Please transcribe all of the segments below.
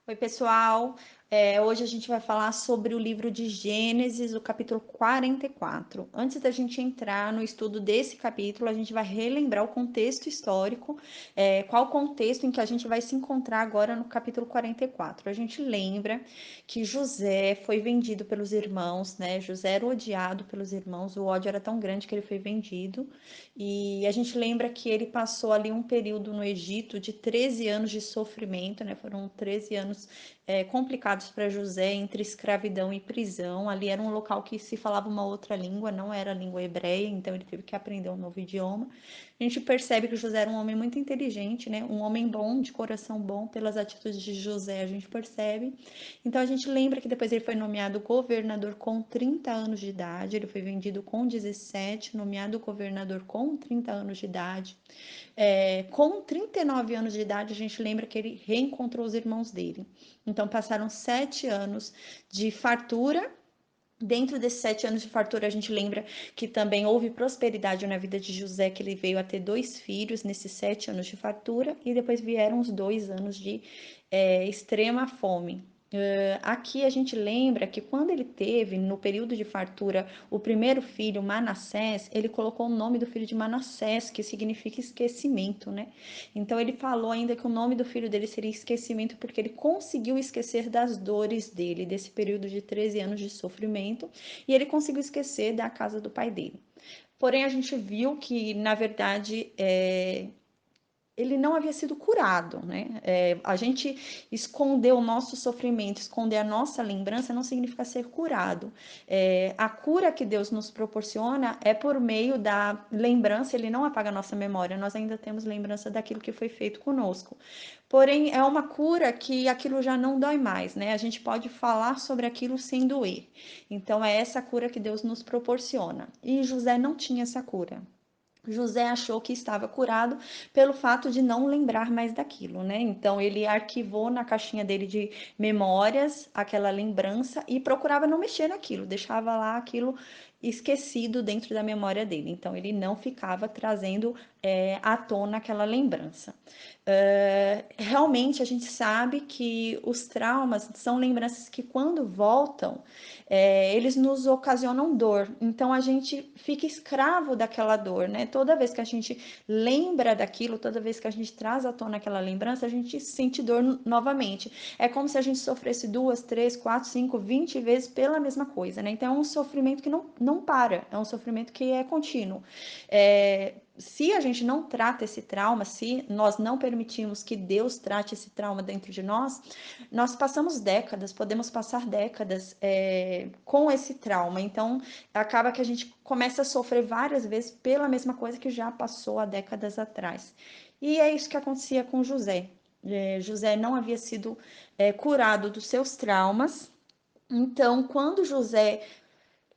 Oi, pessoal. Hoje a gente vai falar sobre o livro de Gênesis, o capítulo 44. Antes da gente entrar no estudo desse capítulo, a gente vai relembrar o contexto histórico, qual o contexto em que a gente vai se encontrar agora no capítulo 44. A gente lembra que José foi vendido pelos irmãos, né? José era odiado pelos irmãos, o ódio era tão grande que ele foi vendido. E a gente lembra que ele passou ali um período no Egito de 13 anos de sofrimento, né? Foram 13 anos complicados para José, entre escravidão e prisão. Ali era um local que se falava uma outra língua, não era a língua hebreia, então ele teve que aprender um novo idioma. A gente percebe que José era um homem muito inteligente, né? Um homem bom, de coração bom, pelas atitudes de José a gente percebe. Então a gente lembra que depois ele foi nomeado governador com 30 anos de idade, ele foi vendido com 17, nomeado governador com 30 anos de idade. Com 39 anos de idade, a gente lembra que ele reencontrou os irmãos dele. Então passaram 7 anos de fartura. Dentro desses 7 anos de fartura, a gente lembra que também houve prosperidade na vida de José, que ele veio a ter 2 filhos nesses 7 anos de fartura, e depois vieram os 2 anos de extrema fome. Aqui a gente lembra que quando ele teve, no período de fartura, o primeiro filho, Manassés, ele colocou o nome do filho de Manassés, que significa esquecimento, né? Então ele falou ainda que o nome do filho dele seria esquecimento, porque ele conseguiu esquecer das dores dele, desse período de 13 anos de sofrimento, e ele conseguiu esquecer da casa do pai dele. Porém, a gente viu que, na verdade, ele não havia sido curado, né? A gente esconder o nosso sofrimento, esconder a nossa lembrança, não significa ser curado. A cura que Deus nos proporciona é por meio da lembrança, ele não apaga a nossa memória, nós ainda temos lembrança daquilo que foi feito conosco. Porém, é uma cura que aquilo já não dói mais, né? A gente pode falar sobre aquilo sem doer. Então, é essa cura que Deus nos proporciona. E José não tinha essa cura. José achou que estava curado pelo fato de não lembrar mais daquilo, né? Então ele arquivou na caixinha dele de memórias aquela lembrança e procurava não mexer naquilo, deixava lá aquilo esquecido dentro da memória dele. Então ele não ficava trazendo à tona aquela lembrança. Realmente a gente sabe que os traumas são lembranças que quando voltam eles nos ocasionam dor. Então a gente fica escravo daquela dor, né? Toda vez que a gente lembra daquilo, toda vez que a gente traz à tona aquela lembrança, a gente sente dor novamente. É como se a gente sofresse 2, 3, 4, 5, 20 vezes pela mesma coisa, né? Então é um sofrimento que não para, é um sofrimento que é contínuo. Se a gente não trata esse trauma, se nós não permitimos que Deus trate esse trauma dentro de nós passamos décadas, podemos passar décadas com esse trauma. Então, acaba que a gente começa a sofrer várias vezes pela mesma coisa que já passou há décadas atrás. E é isso que acontecia com José. José não havia sido curado dos seus traumas. Então, quando José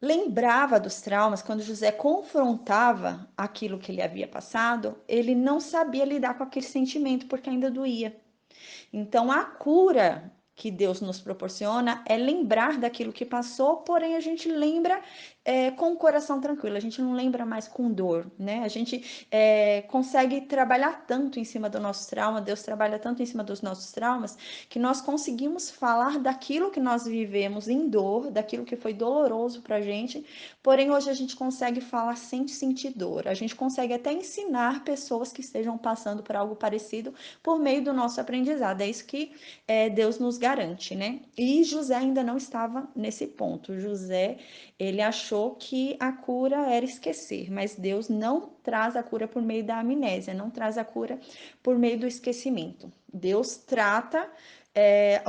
lembrava dos traumas, quando José confrontava aquilo que ele havia passado, ele não sabia lidar com aquele sentimento porque ainda doía. Então, a cura que Deus nos proporciona é lembrar daquilo que passou, porém a gente lembra com o coração tranquilo, a gente não lembra mais com dor, né? A gente consegue trabalhar tanto em cima do nosso trauma, Deus trabalha tanto em cima dos nossos traumas, que nós conseguimos falar daquilo que nós vivemos em dor, daquilo que foi doloroso pra gente, porém hoje a gente consegue falar sem sentir dor, a gente consegue até ensinar pessoas que estejam passando por algo parecido por meio do nosso aprendizado. É isso que Deus nos garante, né? E José ainda não estava nesse ponto. José, ele achou que a cura era esquecer, mas Deus não traz a cura por meio da amnésia, não traz a cura por meio do esquecimento. Deus trata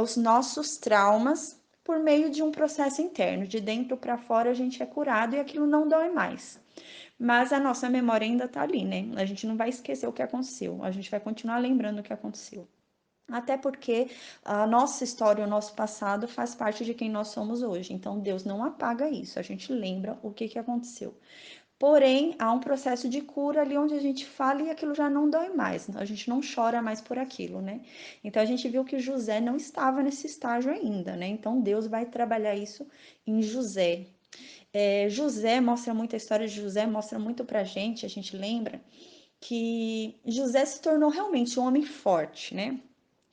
os nossos traumas por meio de um processo interno, de dentro para fora a gente é curado e aquilo não dói mais. Mas a nossa memória ainda tá ali, né? A gente não vai esquecer o que aconteceu, a gente vai continuar lembrando o que aconteceu. Até porque a nossa história, o nosso passado faz parte de quem nós somos hoje. Então Deus não apaga isso, a gente lembra o que aconteceu. Porém, há um processo de cura ali onde a gente fala e aquilo já não dói mais, a gente não chora mais por aquilo, né? Então a gente viu que José não estava nesse estágio ainda, né? Então Deus vai trabalhar isso em José. José mostra muito, a história de José mostra muito pra gente, a gente lembra que José se tornou realmente um homem forte, né?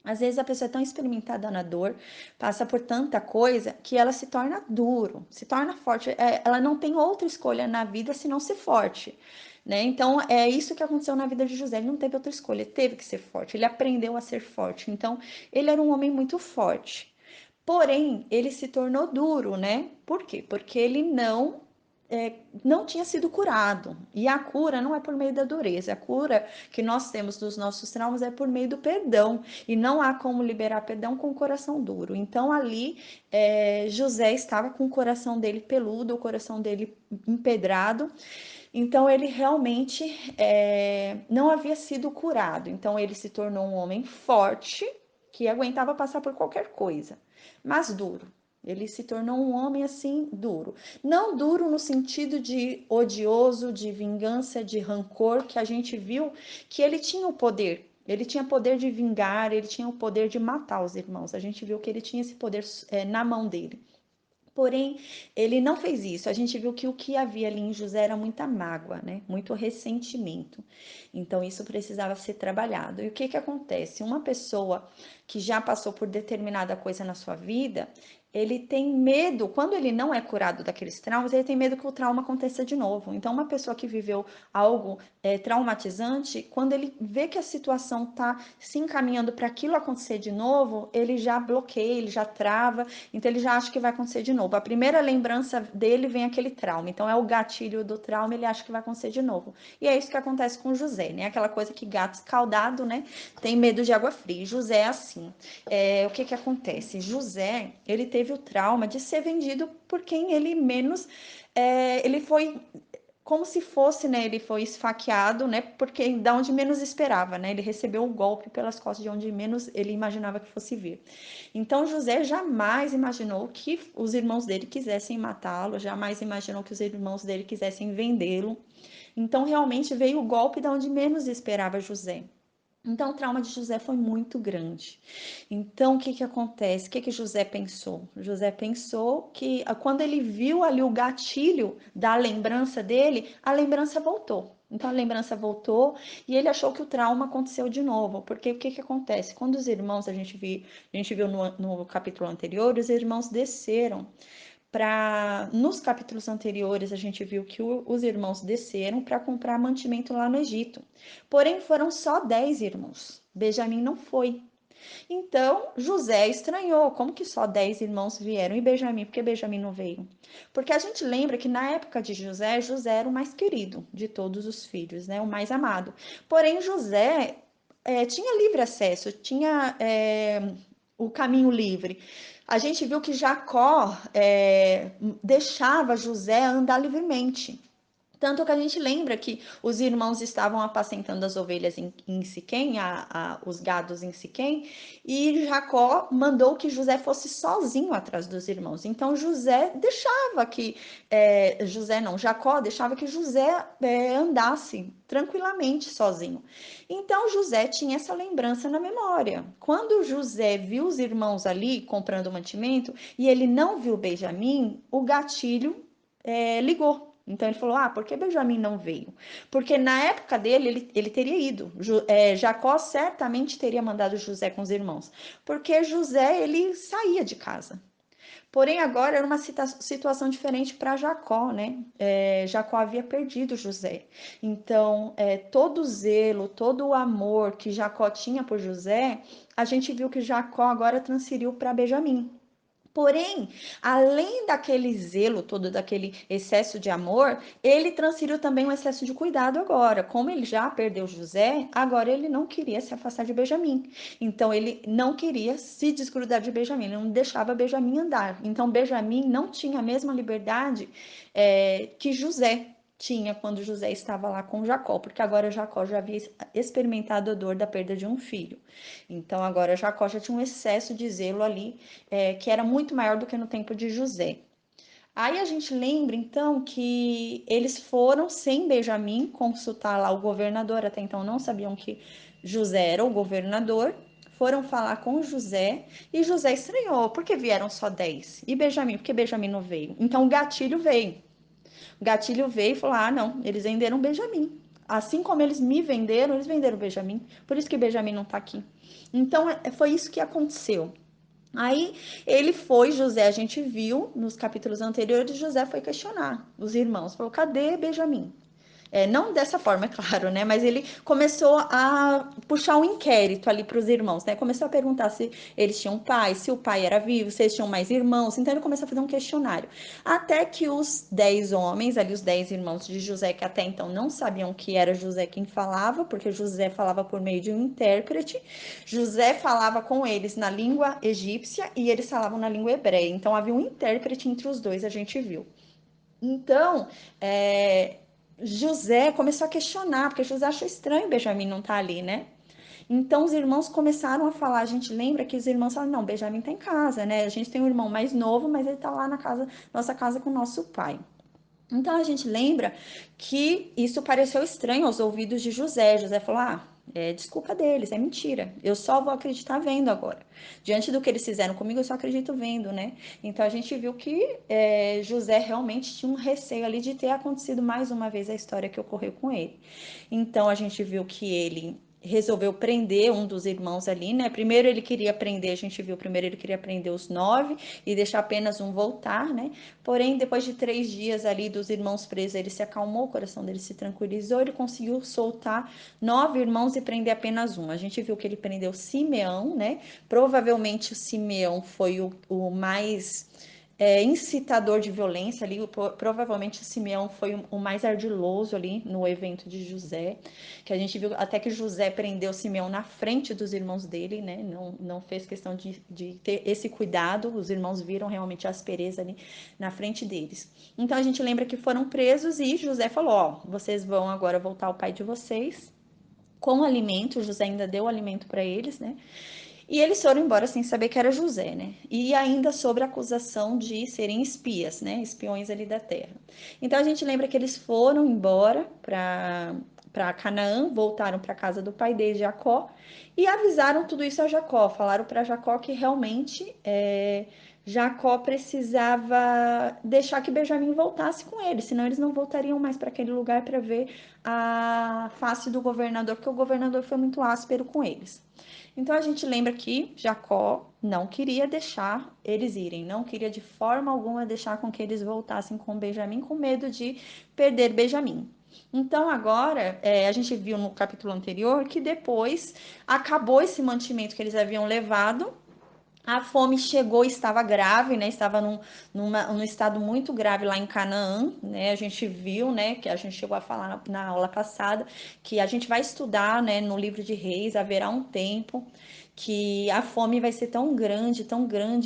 Às vezes a pessoa é tão experimentada na dor, passa por tanta coisa, que ela se torna duro, se torna forte. Ela não tem outra escolha na vida senão ser forte, né? Então é isso que aconteceu na vida de José. Ele não teve outra escolha, ele teve que ser forte. Ele aprendeu a ser forte. Então ele era um homem muito forte. Porém, ele se tornou duro, né? Por quê? Porque ele não tinha sido curado. E a cura não é por meio da dureza. A cura que nós temos dos nossos traumas é por meio do perdão. E não há como liberar perdão com o coração duro. Então, ali, José estava com o coração dele peludo, o coração dele empedrado. Então, ele realmente não havia sido curado. Então, ele se tornou um homem forte que aguentava passar por qualquer coisa, mas duro. Ele se tornou um homem assim duro. Não duro no sentido de odioso, de vingança, de rancor, que a gente viu que ele tinha o poder. Ele tinha poder de vingar, ele tinha o poder de matar os irmãos. A gente viu que ele tinha esse poder na mão dele. Porém, ele não fez isso. A gente viu que o que havia ali em José era muita mágoa, né? Muito ressentimento. Então, isso precisava ser trabalhado. E o que que acontece? Uma pessoa que já passou por determinada coisa na sua vida, ele tem medo, quando ele não é curado daqueles traumas, ele tem medo que o trauma aconteça de novo. Então, uma pessoa que viveu algo traumatizante, quando ele vê que a situação está se encaminhando para aquilo acontecer de novo, ele já bloqueia, ele já trava, então ele já acha que vai acontecer de novo. A primeira lembrança dele vem aquele trauma. Então é o gatilho do trauma, ele acha que vai acontecer de novo. E é isso que acontece com José, né? Aquela coisa que gato escaldado, né? Tem medo de água fria. José é assim. O que que acontece? José, ele teve o trauma de ser vendido por quem ele menos. Ele foi como se fosse, né, ele foi esfaqueado, né, porque da onde menos esperava, né, ele recebeu o golpe pelas costas de onde menos ele imaginava que fosse vir. Então José jamais imaginou que os irmãos dele quisessem matá-lo, jamais imaginou que os irmãos dele quisessem vendê-lo. Então realmente veio o golpe da onde menos esperava José. Então, o trauma de José foi muito grande. Então, o que que acontece? O que que José pensou? José pensou que quando ele viu ali o gatilho da lembrança dele, a lembrança voltou. Então, a lembrança voltou e ele achou que o trauma aconteceu de novo. Porque o que que acontece? Quando os irmãos, a gente viu no capítulo anterior, os irmãos desceram nos capítulos anteriores a gente viu que os irmãos desceram para comprar mantimento lá no Egito. Porém, foram só 10 irmãos. Benjamim não foi. Então, José estranhou, como que só 10 irmãos vieram e Benjamim, porque Benjamim não veio? Porque a gente lembra que na época de José, José era o mais querido de todos os filhos, né? O mais amado. Porém, José tinha livre acesso, tinha o caminho livre. A gente viu que Jacó deixava José andar livremente. Tanto que a gente lembra que os irmãos estavam apacentando as ovelhas em Siquém, os gados em Siquém, e Jacó mandou que José fosse sozinho atrás dos irmãos. Então José deixava que, José não, Jacó deixava que José andasse tranquilamente sozinho. Então José tinha essa lembrança na memória. Quando José viu os irmãos ali comprando mantimento e ele não viu Benjamim, o gatilho ligou. Então ele falou: Ah, por que Benjamim não veio? Porque na época dele ele teria ido. Jacó certamente teria mandado José com os irmãos, porque José ele saía de casa. Porém, agora era uma situação diferente para Jacó, né? Jacó havia perdido José. Então, todo o zelo, todo o amor que Jacó tinha por José, a gente viu que Jacó agora transferiu para Benjamim. Porém, além daquele zelo todo, daquele excesso de amor, ele transferiu também um excesso de cuidado agora. Como ele já perdeu José, agora ele não queria se afastar de Benjamim. Então, ele não queria se desgrudar de Benjamim, ele não deixava Benjamim andar. Então, Benjamim não tinha a mesma liberdade que José tinha quando José estava lá com Jacó, porque agora Jacó já havia experimentado a dor da perda de um filho. Então, agora Jacó já tinha um excesso de zelo ali que era muito maior do que no tempo de José. Aí a gente lembra então que eles foram sem Benjamim consultar lá o governador, até então não sabiam que José era o governador. Foram falar com José e José estranhou, porque vieram só 10. E Benjamim, porque Benjamim não veio? Então o gatilho veio. O gatilho veio e falou: Ah, não, eles venderam Benjamim. assim como eles me venderam, eles venderam Benjamim. Por isso que Benjamim não está aqui. Então, foi isso que aconteceu. Aí ele foi, José, a gente viu nos capítulos anteriores, José foi questionar os irmãos, falou: cadê Benjamim? Não dessa forma, é claro, né? Mas ele começou a puxar um inquérito ali para os irmãos, né? Começou a perguntar se eles tinham pai, se o pai era vivo, se eles tinham mais irmãos. Então ele começou a fazer um questionário. Até que os 10 homens, ali os 10 irmãos de José, que até então não sabiam que era José quem falava, porque José falava por meio de um intérprete. José falava com eles na língua egípcia e eles falavam na língua hebreia. Então havia um intérprete entre os dois, a gente viu. Então, José começou a questionar, porque José achou estranho Benjamim não estar ali, né? Então os irmãos começaram a falar, a gente lembra que os irmãos falaram, não, Benjamim tá em casa, né? A gente tem um irmão mais novo, mas ele tá lá na casa, nossa casa com o nosso pai. Então a gente lembra que isso pareceu estranho aos ouvidos de José. José falou: ah, é desculpa deles, é mentira. Eu só vou acreditar vendo agora. Diante do que eles fizeram comigo, eu só acredito vendo, né? Então a gente viu que José realmente tinha um receio ali de ter acontecido mais uma vez a história que ocorreu com ele. Então a gente viu que ele resolveu prender um dos irmãos ali, né? Primeiro ele queria prender, a gente viu, primeiro ele queria prender os 9 e deixar apenas um voltar, né? Porém, depois de 3 dias ali dos irmãos presos, ele se acalmou, o coração dele se tranquilizou, ele conseguiu soltar 9 irmãos e prender apenas um. A gente viu que ele prendeu Simeão, né? Provavelmente o Simeão foi o mais incitador de violência ali. Provavelmente o Simeão foi o mais ardiloso ali no evento de José, que a gente viu até que José prendeu Simeão na frente dos irmãos dele, né? Não fez questão de ter esse cuidado, os irmãos viram realmente a aspereza ali na frente deles. Então a gente lembra que foram presos e José falou: ó, vocês vão agora voltar ao pai de vocês com alimento. José ainda deu alimento para eles, né? E eles foram embora sem saber que era José, né? E ainda sobre a acusação de serem espias, né? Espiões ali da terra. Então a gente lembra que eles foram embora para Canaã, voltaram para a casa do pai deles, Jacó, e avisaram tudo isso a Jacó. Falaram para Jacó que realmente Jacó precisava deixar que Benjamim voltasse com eles, senão eles não voltariam mais para aquele lugar para ver a face do governador, porque o governador foi muito áspero com eles. Então a gente lembra que Jacó não queria deixar eles irem, não queria de forma alguma deixar com que eles voltassem com Benjamim, com medo de perder Benjamim. Então agora a gente viu no capítulo anterior que depois acabou esse mantimento que eles haviam levado. A fome chegou, estava grave, né? Estava num estado muito grave lá em Canaã, né? A gente viu, né? Que a gente chegou a falar na aula passada, que a gente vai estudar, né? No livro de Reis, haverá um tempo que a fome vai ser tão grande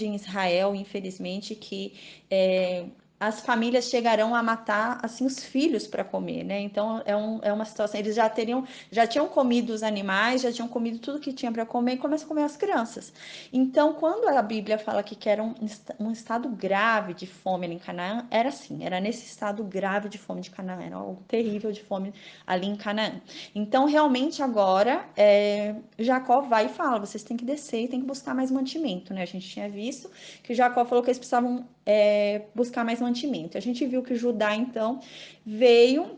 em Israel, infelizmente, que as famílias chegarão a matar assim os filhos para comer, né? Então é uma situação. Eles já tinham comido os animais, já tinham comido tudo que tinha para comer e começam a comer as crianças. Então, quando a Bíblia fala que era um estado grave de fome ali em Canaã, era assim, era nesse estado grave de fome de Canaã, era algo terrível de fome ali em Canaã. Então, realmente agora, Jacó vai e fala, vocês têm que descer e têm que buscar mais mantimento, né? A gente tinha visto que Jacó falou que eles precisavam buscar mais mantimento. A gente viu que Judá, então, veio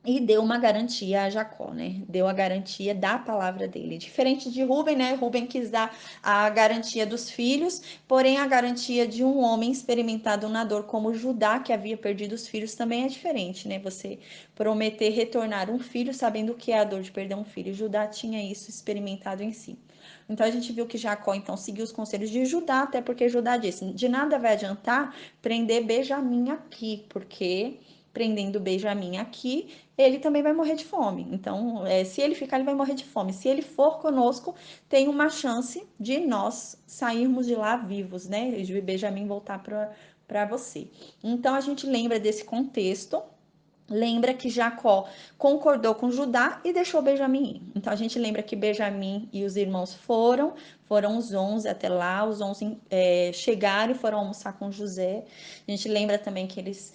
e deu uma garantia a Jacó, né? Deu a garantia da palavra dele. Diferente de Rubem, né? Rubem quis dar a garantia dos filhos, porém a garantia de um homem experimentado na dor como Judá, que havia perdido os filhos, também é diferente, né? Você prometer retornar um filho sabendo o que é a dor de perder um filho. Judá tinha isso experimentado em si. Então a gente viu que Jacó então seguiu os conselhos de Judá, até porque Judá disse: de nada vai adiantar prender Benjamim aqui, porque prendendo Benjamim aqui, ele também vai morrer de fome. Então, se ele ficar, ele vai morrer de fome. Se ele for conosco, tem uma chance de nós sairmos de lá vivos, né? De Benjamim voltar para você. Então, a gente lembra desse contexto. Lembra que Jacó concordou com Judá e deixou Benjamim ir. Então a gente lembra que Benjamim e os irmãos foram os 11 até lá, os 11 chegaram e foram almoçar com José. A gente lembra também que eles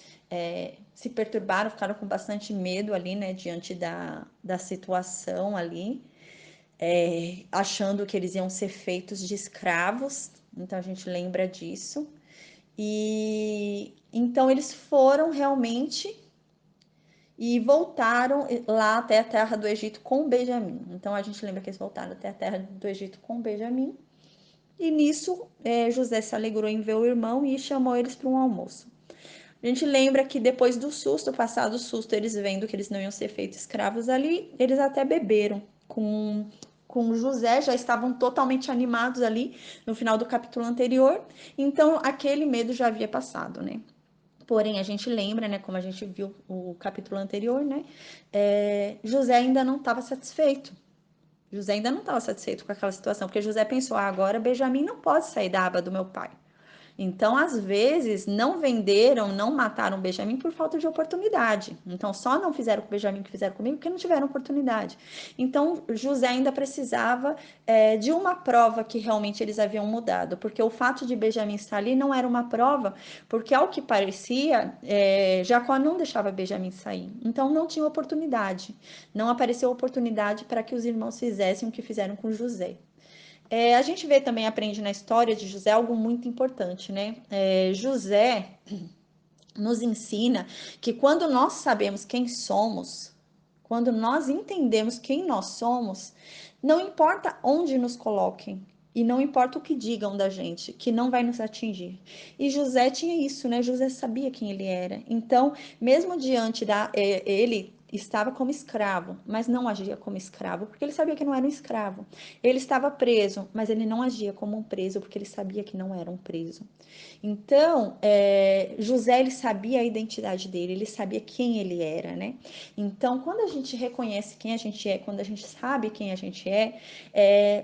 se perturbaram, ficaram com bastante medo ali, né, diante da situação ali, achando que eles iam ser feitos de escravos. Então a gente lembra disso. E então eles foram realmente e voltaram lá até a terra do Egito com Benjamim. Então a gente lembra que eles voltaram até a terra do Egito com Benjamim. E nisso José se alegrou em ver o irmão e chamou eles para um almoço. A gente lembra que depois do susto, passado o susto, eles vendo que eles não iam ser feitos escravos ali, eles até beberam com José, já estavam totalmente animados ali no final do capítulo anterior. Então aquele medo já havia passado, né? Porém, a gente lembra, né, como a gente viu o capítulo anterior, né, José ainda não estava satisfeito. José ainda não estava satisfeito com aquela situação, porque José pensou: ah, agora Benjamim não pode sair da aba do meu pai. Então, às vezes, não venderam, não mataram Benjamim por falta de oportunidade. Então, só não fizeram com Benjamim o que fizeram comigo porque não tiveram oportunidade. Então, José ainda precisava de uma prova que realmente eles haviam mudado, porque o fato de Benjamim estar ali não era uma prova, porque ao que parecia, Jacó não deixava Benjamim sair. Então, não tinha oportunidade. Não apareceu oportunidade para que os irmãos fizessem o que fizeram com José. A gente vê também, aprende na história de José algo muito importante, né? José nos ensina que quando nós sabemos quem somos, quando nós entendemos quem nós somos, não importa onde nos coloquem e não importa o que digam da gente, que não vai nos atingir. E José tinha isso, né? José sabia quem ele era. Então, mesmo diante ele estava como escravo, mas não agia como escravo, porque ele sabia que não era um escravo. Ele estava preso, mas ele não agia como um preso, porque ele sabia que não era um preso. Então, José, ele sabia a identidade dele, ele sabia quem ele era, né? Então, quando a gente reconhece quem a gente é, quando a gente sabe quem a gente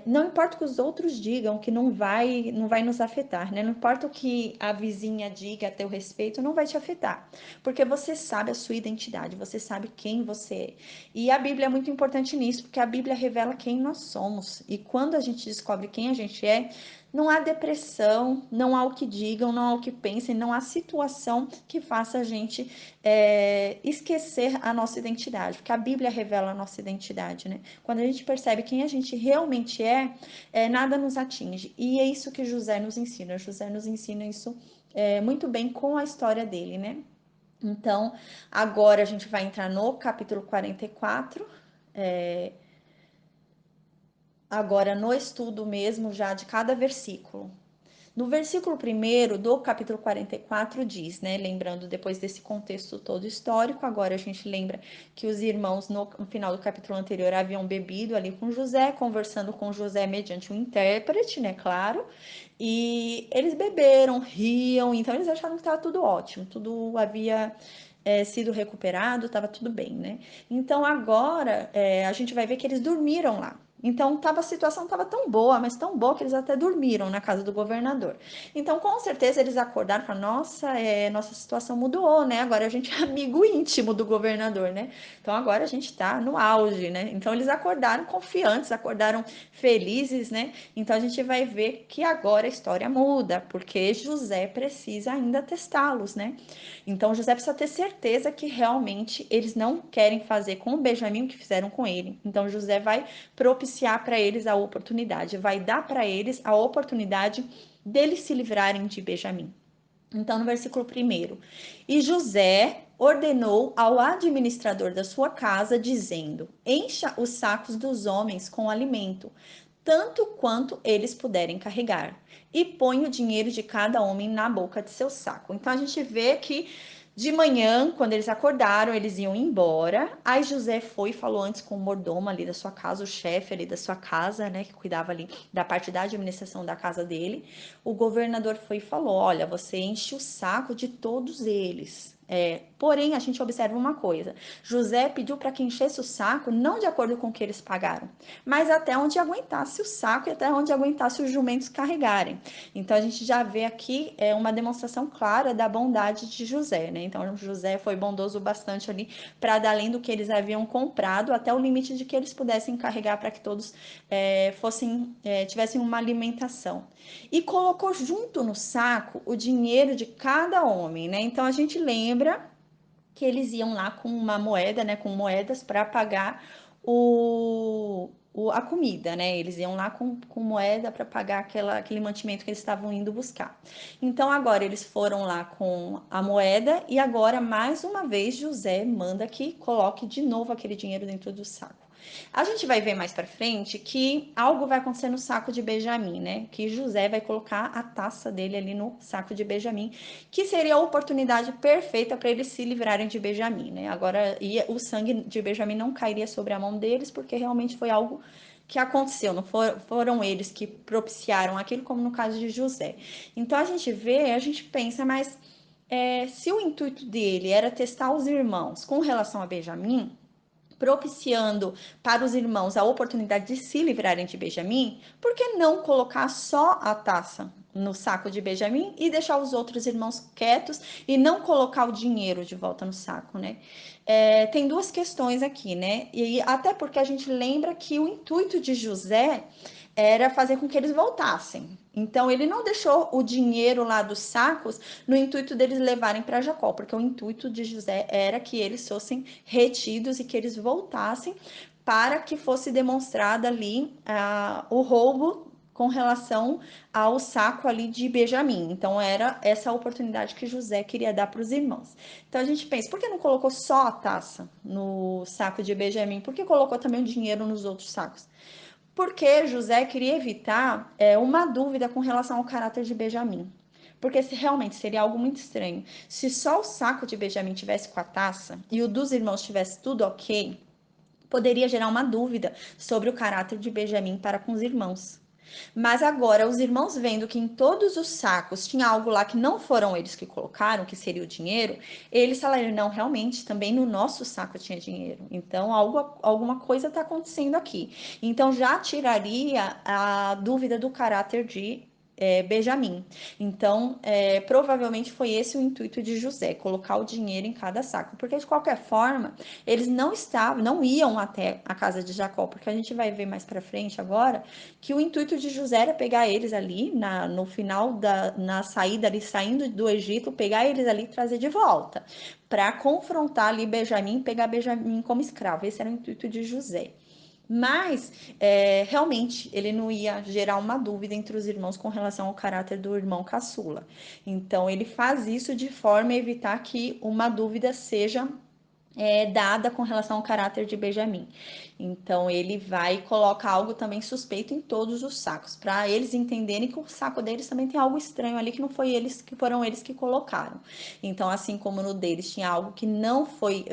não importa o que os outros digam, que não vai nos afetar, né? Não importa o que a vizinha diga a teu respeito, não vai te afetar, porque você sabe a sua identidade, você sabe quem você é. E a Bíblia é muito importante nisso, porque a Bíblia revela quem nós somos. E quando a gente descobre quem a gente não há depressão, não há o que digam, não há o que pensem, não há situação que faça a gente esquecer a nossa identidade, porque a Bíblia revela a nossa identidade, né? Quando a gente percebe quem a gente realmente nada nos atinge. E é isso que José nos ensina. José nos ensina isso muito bem com a história dele, né? Então, agora a gente vai entrar no capítulo 44. Agora no estudo mesmo já de cada versículo. No versículo 1 do capítulo 44 diz, né? Lembrando depois desse contexto todo histórico, agora a gente lembra que os irmãos no final do capítulo anterior haviam bebido ali com José, conversando com José mediante um intérprete, né? Claro. E eles beberam, riam, então eles acharam que estava tudo ótimo, tudo havia sido recuperado, estava tudo bem, né? Então agora a gente vai ver que eles dormiram lá. Então a situação estava tão boa, mas tão boa que eles até dormiram na casa do governador. Então com certeza eles acordaram e falaram: nossa, nossa situação mudou, né? Agora a gente é amigo íntimo do governador, né? Então agora a gente está no auge, né? Então eles acordaram confiantes, acordaram felizes, né? Então a gente vai ver que agora a história muda, porque José precisa ainda testá-los, né? Então José precisa ter certeza que realmente eles não querem fazer com o Benjamim o que fizeram com ele. Então José vai propiciar para eles a oportunidade, vai dar para eles a oportunidade deles se livrarem de Benjamim. Então, no versículo 1, e José ordenou ao administrador da sua casa, dizendo: encha os sacos dos homens com alimento, tanto quanto eles puderem carregar, e põe o dinheiro de cada homem na boca de seu saco. Então a gente vê que de manhã, quando eles acordaram, eles iam embora. Aí José foi e falou antes com o mordomo ali da sua casa, o chefe ali da sua casa, né, que cuidava ali da parte da administração da casa dele. O governador foi e falou: olha, você enche o saco de todos eles. Porém, a gente observa uma coisa: José pediu para que enchesse o saco, não de acordo com o que eles pagaram, mas até onde aguentasse o saco e até onde aguentasse os jumentos carregarem. Então, a gente já vê aqui uma demonstração clara da bondade de José, né? Então, José foi bondoso bastante ali para dar além do que eles haviam comprado, até o limite de que eles pudessem carregar para que todos tivessem uma alimentação. E colocou junto no saco o dinheiro de cada homem, né? Então, a gente lembra que eles iam lá com uma moeda, né, com moedas para pagar o a comida, né? Eles iam lá com moeda para pagar aquele mantimento que eles estavam indo buscar. Então agora eles foram lá com a moeda e agora mais uma vez José manda que coloque de novo aquele dinheiro dentro do saco. A gente vai ver mais para frente que algo vai acontecer no saco de Benjamim, né? Que José vai colocar a taça dele ali no saco de Benjamim, que seria a oportunidade perfeita para eles se livrarem de Benjamim, né? Agora, o sangue de Benjamim não cairia sobre a mão deles, porque realmente foi algo que aconteceu, não foram eles que propiciaram aquilo, como no caso de José. Então a gente vê, a gente pensa, mas se o intuito dele era testar os irmãos com relação a Benjamim, propiciando para os irmãos a oportunidade de se livrarem de Benjamim, por que não colocar só a taça no saco de Benjamim e deixar os outros irmãos quietos e não colocar o dinheiro de volta no saco, né? Tem duas questões aqui, né? E até porque a gente lembra que o intuito de José era fazer com que eles voltassem. Então ele não deixou o dinheiro lá dos sacos no intuito deles levarem para Jacó, porque o intuito de José era que eles fossem retidos e que eles voltassem para que fosse demonstrado ali o roubo com relação ao saco ali de Benjamim. Então era essa a oportunidade que José queria dar para os irmãos. Então a gente pensa, por que não colocou só a taça no saco de Benjamim? Por que colocou também o dinheiro nos outros sacos? Porque José queria evitar uma dúvida com relação ao caráter de Benjamim. Porque realmente seria algo muito estranho. Se só o saco de Benjamim tivesse com a taça e o dos irmãos tivesse tudo ok, poderia gerar uma dúvida sobre o caráter de Benjamim para com os irmãos. Mas agora, os irmãos vendo que em todos os sacos tinha algo lá que não foram eles que colocaram, que seria o dinheiro, eles falaram: não, realmente, também no nosso saco tinha dinheiro. Então, alguma coisa está acontecendo aqui. Então, já tiraria a dúvida do caráter de Benjamim. Então, provavelmente foi esse o intuito de José, colocar o dinheiro em cada saco, porque de qualquer forma, eles não iam até a casa de Jacó, porque a gente vai ver mais para frente agora que o intuito de José era pegar eles ali no final na saída ali, saindo do Egito, pegar eles ali e trazer de volta, para confrontar ali Benjamim, pegar Benjamim como escravo. Esse era o intuito de José. Mas, realmente, ele não ia gerar uma dúvida entre os irmãos com relação ao caráter do irmão caçula. Então, ele faz isso de forma a evitar que uma dúvida seja dada com relação ao caráter de Benjamim. Então ele vai colocar algo também suspeito em todos os sacos, para eles entenderem que o saco deles também tem algo estranho ali que não foi eles que foram eles que colocaram. Então assim como no deles tinha algo que não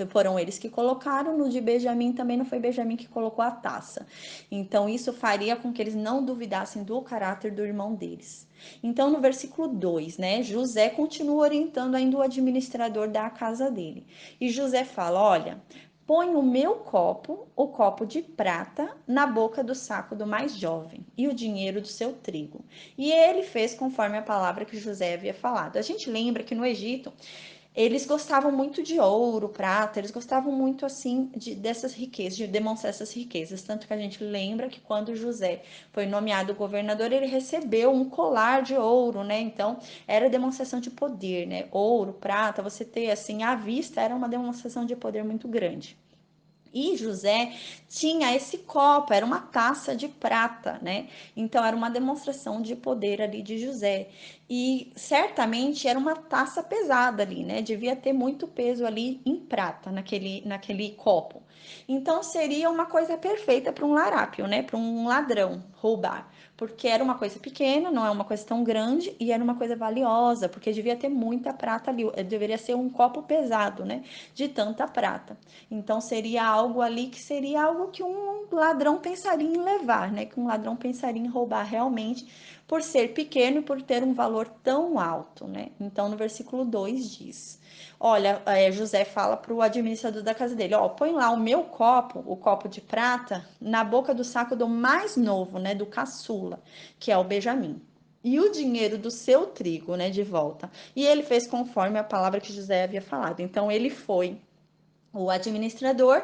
foram eles que colocaram, no de Benjamim também não foi Benjamim que colocou a taça. Então isso faria com que eles não duvidassem do caráter do irmão deles. Então, no versículo 2, né, José continua orientando ainda o administrador da casa dele. E José fala: olha, põe o meu copo, o copo de prata, na boca do saco do mais jovem e o dinheiro do seu trigo. E ele fez conforme a palavra que José havia falado. A gente lembra que no Egito eles gostavam muito de ouro, prata, eles gostavam muito assim dessas riquezas, de demonstrar essas riquezas. Tanto que a gente lembra que quando José foi nomeado governador, ele recebeu um colar de ouro, né? Então era demonstração de poder, né? Ouro, prata, você ter assim à vista era uma demonstração de poder muito grande. E José tinha esse copo, era uma taça de prata, né? Então era uma demonstração de poder ali de José. E certamente era uma taça pesada ali, né? Devia ter muito peso ali em prata naquele copo. Então seria uma coisa perfeita para um larápio, né? Para um ladrão roubar, porque era uma coisa pequena, não é uma coisa tão grande e era uma coisa valiosa, porque devia ter muita prata ali. Deveria ser um copo pesado, né? De tanta prata. Então seria algo ali que seria algo que um ladrão pensaria em levar, né? Que um ladrão pensaria em roubar realmente por ser pequeno e por ter um valor tão alto, né? Então no versículo 2 diz: olha, José fala para o administrador da casa dele: ó, põe lá o meu copo, o copo de prata, na boca do saco do mais novo, né? Do caçula, que é o Benjamim. E o dinheiro do seu trigo, né, de volta. E ele fez conforme a palavra que José havia falado. Então ele foi, o administrador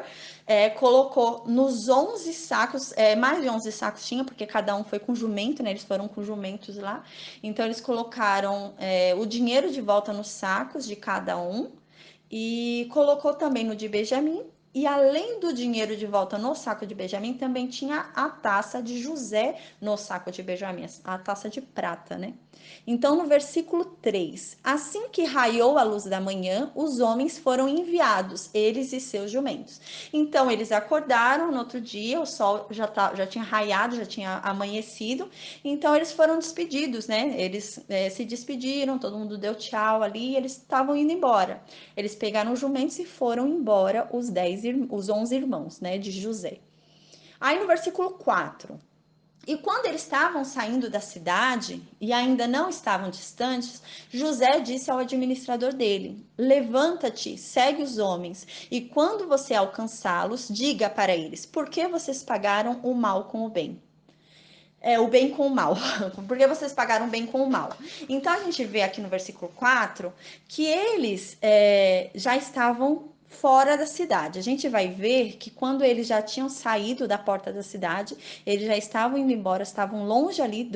colocou nos 11 sacos, mais de 11 sacos tinha, porque cada um foi com jumento, né? Eles foram com jumentos lá. Então, eles colocaram o dinheiro de volta nos sacos de cada um e colocou também no de Benjamim E além do dinheiro de volta no saco de Benjamim, também tinha a taça de José no saco de Benjamim, a taça de prata, né? Então, no versículo 3, assim que raiou a luz da manhã, os homens foram enviados, eles e seus jumentos. Então, eles acordaram no outro dia, o sol já tinha raiado, já tinha amanhecido, então eles foram despedidos, né? Eles se despediram, todo mundo deu tchau ali, e eles estavam indo embora. Eles pegaram os jumentos e foram embora os 11 irmãos, né, de José. Aí no versículo 4, e quando eles estavam saindo da cidade e ainda não estavam distantes, José disse ao administrador dele: levanta-te, segue os homens, e quando você alcançá-los, diga para eles: por que vocês pagaram o mal com o bem? O bem com o mal. Porque vocês pagaram o bem com o mal. Então a gente vê aqui no versículo 4 que eles já estavam fora da cidade. A gente vai ver que quando eles já tinham saído da porta da cidade, eles já estavam indo embora, estavam longe ali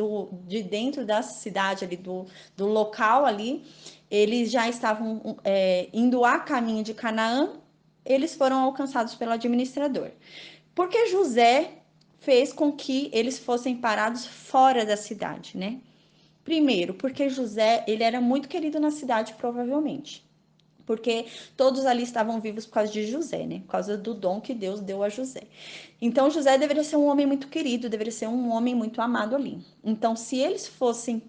de dentro da cidade, ali do local ali. Eles já estavam indo a caminho de Canaã. Eles foram alcançados pelo administrador. Porque José fez com que eles fossem parados fora da cidade, né? Primeiro, porque José, ele era muito querido na cidade, provavelmente. Porque todos ali estavam vivos por causa de José, né? Por causa do dom que Deus deu a José. Então, José deveria ser um homem muito querido, deveria ser um homem muito amado ali. Então, se eles fossem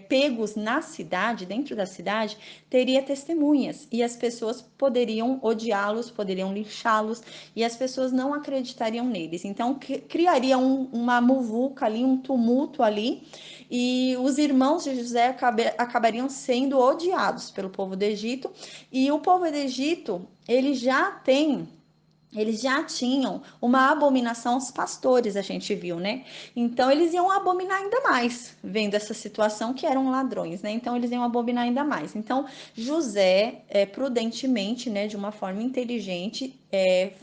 pegos na cidade, dentro da cidade, teria testemunhas e as pessoas poderiam odiá-los, poderiam linchá-los e as pessoas não acreditariam neles. Então, criaria uma muvuca ali, um tumulto ali e os irmãos de José acabariam sendo odiados pelo povo do Egito e o povo do Egito, eles já tinham uma abominação aos pastores, a gente viu, né? Então eles iam abominar ainda mais, vendo essa situação que eram ladrões, né? Então eles iam abominar ainda mais. Então José, prudentemente, né, de uma forma inteligente,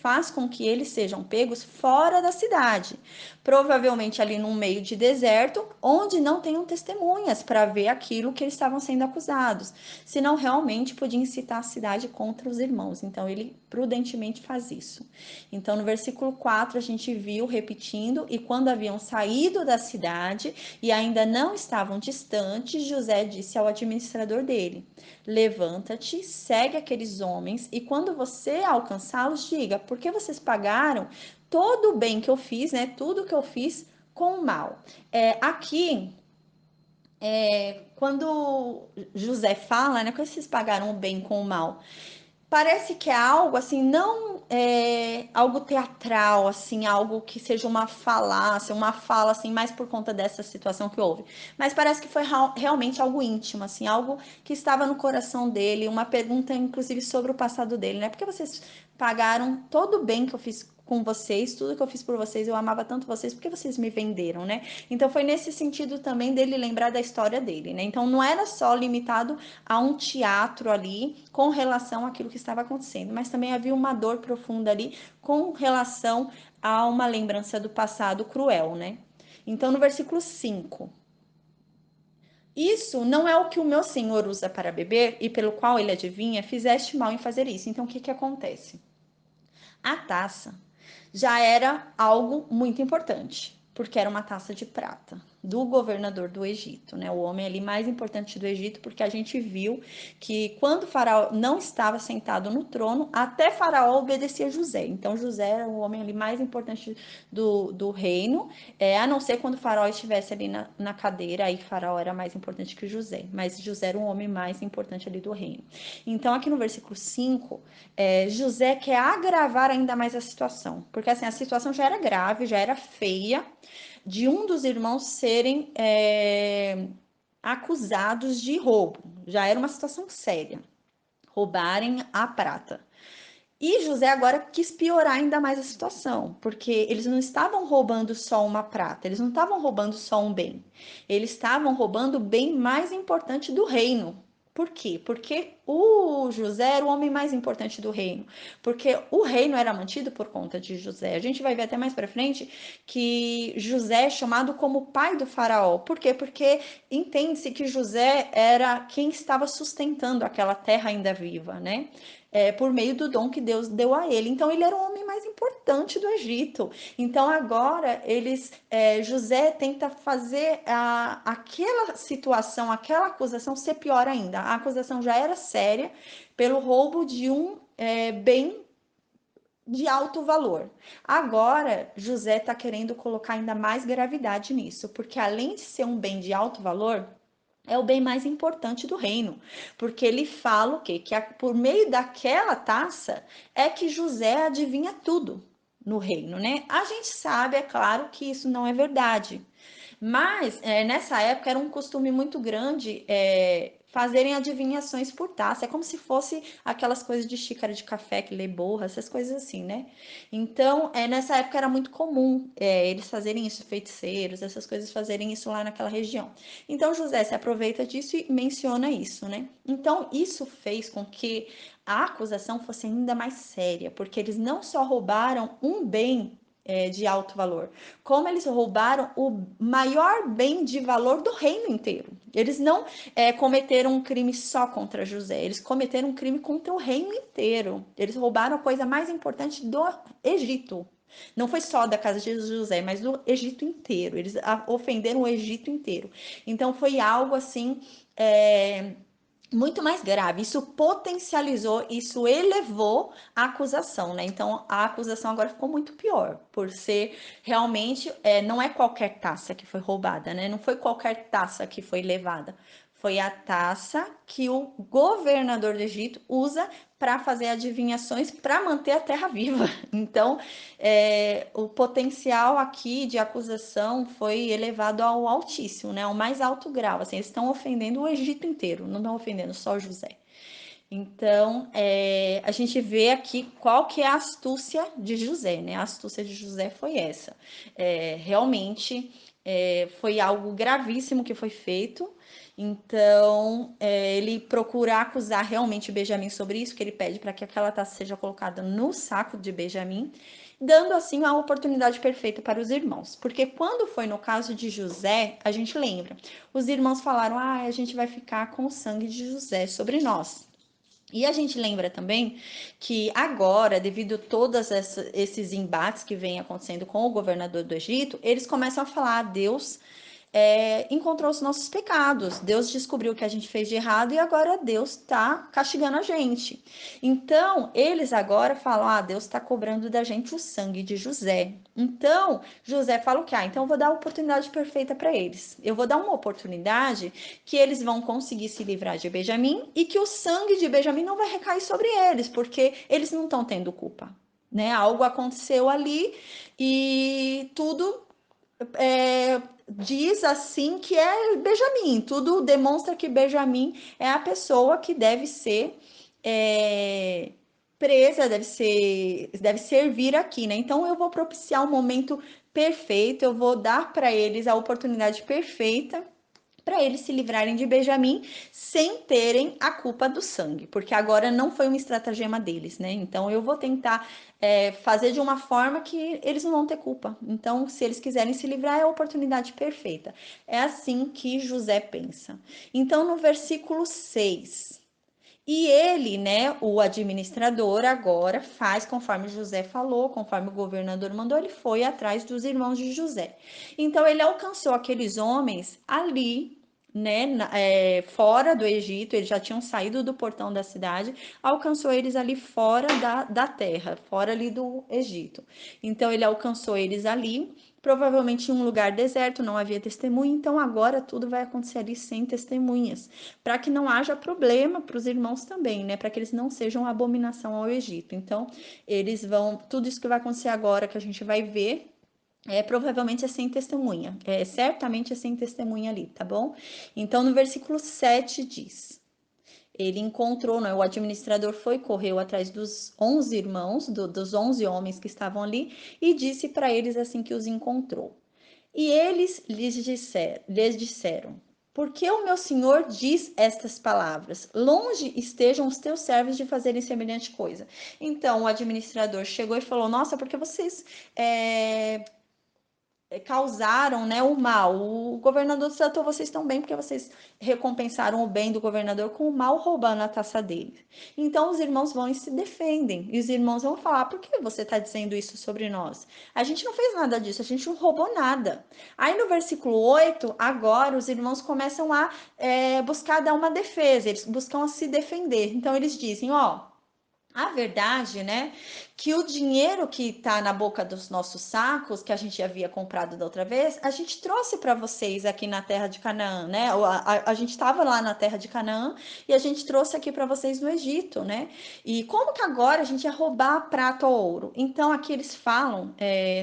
faz com que eles sejam pegos fora da cidade, provavelmente ali num meio de deserto, onde não tenham testemunhas para ver aquilo que eles estavam sendo acusados, senão realmente podia incitar a cidade contra os irmãos. Então ele prudentemente faz isso. Então no versículo 4 a gente viu repetindo: e quando haviam saído da cidade e ainda não estavam distantes, José disse ao administrador dele: levanta-te, segue aqueles homens, e quando você alcançá-los, diga: por que vocês pagaram todo o bem que eu fiz, né? Tudo que eu fiz com o mal. Aqui, quando José fala, né? Que vocês pagaram o bem com o mal, parece que é algo assim, não algo teatral, assim, algo que seja uma falácia, uma fala assim, mais por conta dessa situação que houve. Mas parece que foi realmente algo íntimo, assim, algo que estava no coração dele, uma pergunta, inclusive, sobre o passado dele, né? Porque vocês pagaram todo o bem que eu fiz com vocês, tudo que eu fiz por vocês, eu amava tanto vocês, porque vocês me venderam, né? Então foi nesse sentido também dele lembrar da história dele, né? Então não era só limitado a um teatro ali com relação àquilo que estava acontecendo, mas também havia uma dor profunda ali com relação a uma lembrança do passado cruel, né? Então no versículo 5, isso não é o que o meu senhor usa para beber e pelo qual ele adivinha, fizeste mal em fazer isso. Então o que acontece? A taça já era algo muito importante, porque era uma taça de prata do governador do Egito, né? O homem ali mais importante do Egito, porque a gente viu que quando Faraó não estava sentado no trono, até Faraó obedecia a José. Então José era o homem ali mais importante do reino, a não ser quando Faraó estivesse ali na cadeira, aí Faraó era mais importante que José, mas José era o homem mais importante ali do reino. Então aqui no versículo 5, José quer agravar ainda mais a situação, porque assim, a situação já era grave, já era feia, de um dos irmãos serem acusados de roubo. Já era uma situação séria, roubarem a prata. E José agora quis piorar ainda mais a situação, porque eles não estavam roubando só uma prata, eles não estavam roubando só um bem, eles estavam roubando o bem mais importante do reino. Por quê? Porque o José era o homem mais importante do reino, porque o reino era mantido por conta de José. A gente vai ver até mais para frente que José é chamado como pai do faraó. Por quê? Porque entende-se que José era quem estava sustentando aquela terra ainda viva, né? Por meio do dom que Deus deu a ele. Então ele era o homem mais importante do Egito. Então agora José tenta fazer aquela situação, aquela acusação ser pior ainda. A acusação já era séria pelo roubo de um bem de alto valor. Agora, José está querendo colocar ainda mais gravidade nisso, porque além de ser um bem de alto valor, é o bem mais importante do reino, porque ele fala o quê? Por meio daquela taça é que José adivinha tudo no reino, né? A gente sabe, é claro, que isso não é verdade. Mas nessa época era um costume muito grande fazerem adivinhações por taça. É como se fosse aquelas coisas de xícara de café que lê borra, essas coisas assim, né? Então, nessa época era muito comum eles fazerem isso, feiticeiros, essas coisas fazerem isso lá naquela região. Então, José se aproveita disso e menciona isso, né? Então, isso fez com que a acusação fosse ainda mais séria, porque eles não só roubaram um bem de alto valor, como eles roubaram o maior bem de valor do reino inteiro. Eles não cometeram um crime só contra José, eles cometeram um crime contra o reino inteiro. Eles roubaram a coisa mais importante do Egito. Não foi só da casa de José, mas do Egito inteiro. Eles ofenderam o Egito inteiro. Então foi algo assim muito mais grave. Isso potencializou, isso elevou a acusação, né? Então a acusação agora ficou muito pior, por ser realmente não é qualquer taça que foi roubada, né? Não foi qualquer taça que foi levada. Foi a taça que o governador do Egito usa para fazer adivinhações para manter a terra viva. Então, o potencial aqui de acusação foi elevado ao altíssimo, né? Ao mais alto grau. Assim, eles estão ofendendo o Egito inteiro, não estão ofendendo só José. Então, a gente vê aqui qual que é a astúcia de José, né? A astúcia de José foi essa. Realmente foi algo gravíssimo que foi feito. Então, ele procura acusar realmente Benjamim sobre isso, que ele pede para que aquela taça seja colocada no saco de Benjamim, dando assim a oportunidade perfeita para os irmãos. Porque quando foi no caso de José, a gente lembra, os irmãos falaram: ah, a gente vai ficar com o sangue de José sobre nós. E a gente lembra também que agora, devido a todos esses embates que vêm acontecendo com o governador do Egito, eles começam a falar: Deus encontrou os nossos pecados, Deus descobriu o que a gente fez de errado e agora Deus está castigando a gente. Então, eles agora falam: ah, Deus está cobrando da gente o sangue de José. Então, José fala o que? Então eu vou dar a oportunidade perfeita para eles. Eu vou dar uma oportunidade que eles vão conseguir se livrar de Benjamim e que o sangue de Benjamim não vai recair sobre eles, porque eles não estão tendo culpa. Né? Algo aconteceu ali e tudo diz assim que é Benjamim. Tudo demonstra que Benjamim é a pessoa que deve ser presa, deve servir aqui, né? Então eu vou propiciar um momento perfeito, eu vou dar para eles a oportunidade perfeita para eles se livrarem de Benjamim sem terem a culpa do sangue, porque agora não foi uma estratagema deles, né? Então eu vou tentar fazer de uma forma que eles não vão ter culpa. Então, se eles quiserem se livrar, é a oportunidade perfeita. É assim que José pensa. Então, no versículo 6. E ele, né, o administrador, agora faz conforme José falou, conforme o governador mandou, ele foi atrás dos irmãos de José. Então ele alcançou aqueles homens ali, né, fora do Egito, eles já tinham saído do portão da cidade, alcançou eles ali fora da terra, fora ali do Egito. Então ele alcançou eles ali, provavelmente em um lugar deserto, não havia testemunha, então agora tudo vai acontecer ali sem testemunhas, para que não haja problema para os irmãos também, né? Para que eles não sejam abominação ao Egito. Então, eles vão, tudo isso que vai acontecer agora, que a gente vai ver, provavelmente é sem testemunha, certamente é sem testemunha ali, tá bom? Então, no versículo 7 diz: ele encontrou, né, o administrador foi, correu atrás dos 11 irmãos, dos 11 homens que estavam ali, e disse para eles assim que os encontrou. E eles lhes disseram: Porque o meu senhor diz estas palavras: longe estejam os teus servos de fazerem semelhante coisa. Então o administrador chegou e falou: nossa, porque vocês causaram, né, o mal. O governador tratou vocês tão bem porque vocês recompensaram o bem do governador com o mal, roubando a taça dele. Então os irmãos vão e se defendem. E os irmãos vão falar: por que você está dizendo isso sobre nós? A gente não fez nada disso, a gente não roubou nada. Aí no versículo 8, agora os irmãos começam a buscar dar uma defesa, eles buscam a se defender. Então eles dizem: ó, a verdade, né, que o dinheiro que está na boca dos nossos sacos, que a gente havia comprado da outra vez, a gente trouxe para vocês aqui na terra de Canaã, né? A gente estava lá na terra de Canaã e a gente trouxe aqui para vocês no Egito, né? E como que agora a gente ia roubar prata ou ouro? Então aqui eles falam,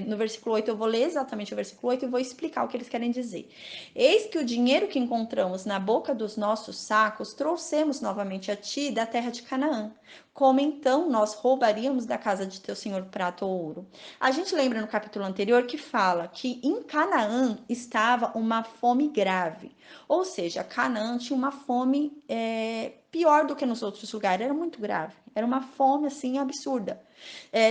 no versículo 8, eu vou ler exatamente o versículo 8 e vou explicar o que eles querem dizer. Eis que o dinheiro que encontramos na boca dos nossos sacos trouxemos novamente a ti da terra de Canaã. Como então nós roubaríamos da casa de teu senhor prata ou ouro? A gente lembra no capítulo anterior que fala que em Canaã estava uma fome grave. Ou seja, Canaã tinha uma fome pior do que nos outros lugares, era muito grave. Era uma fome assim absurda.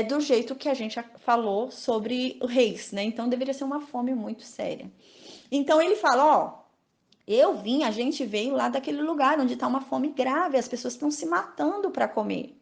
Do jeito que a gente falou sobre reis, né? Então deveria ser uma fome muito séria. Então ele fala, ó, a gente veio lá daquele lugar onde está uma fome grave, as pessoas estão se matando para comer.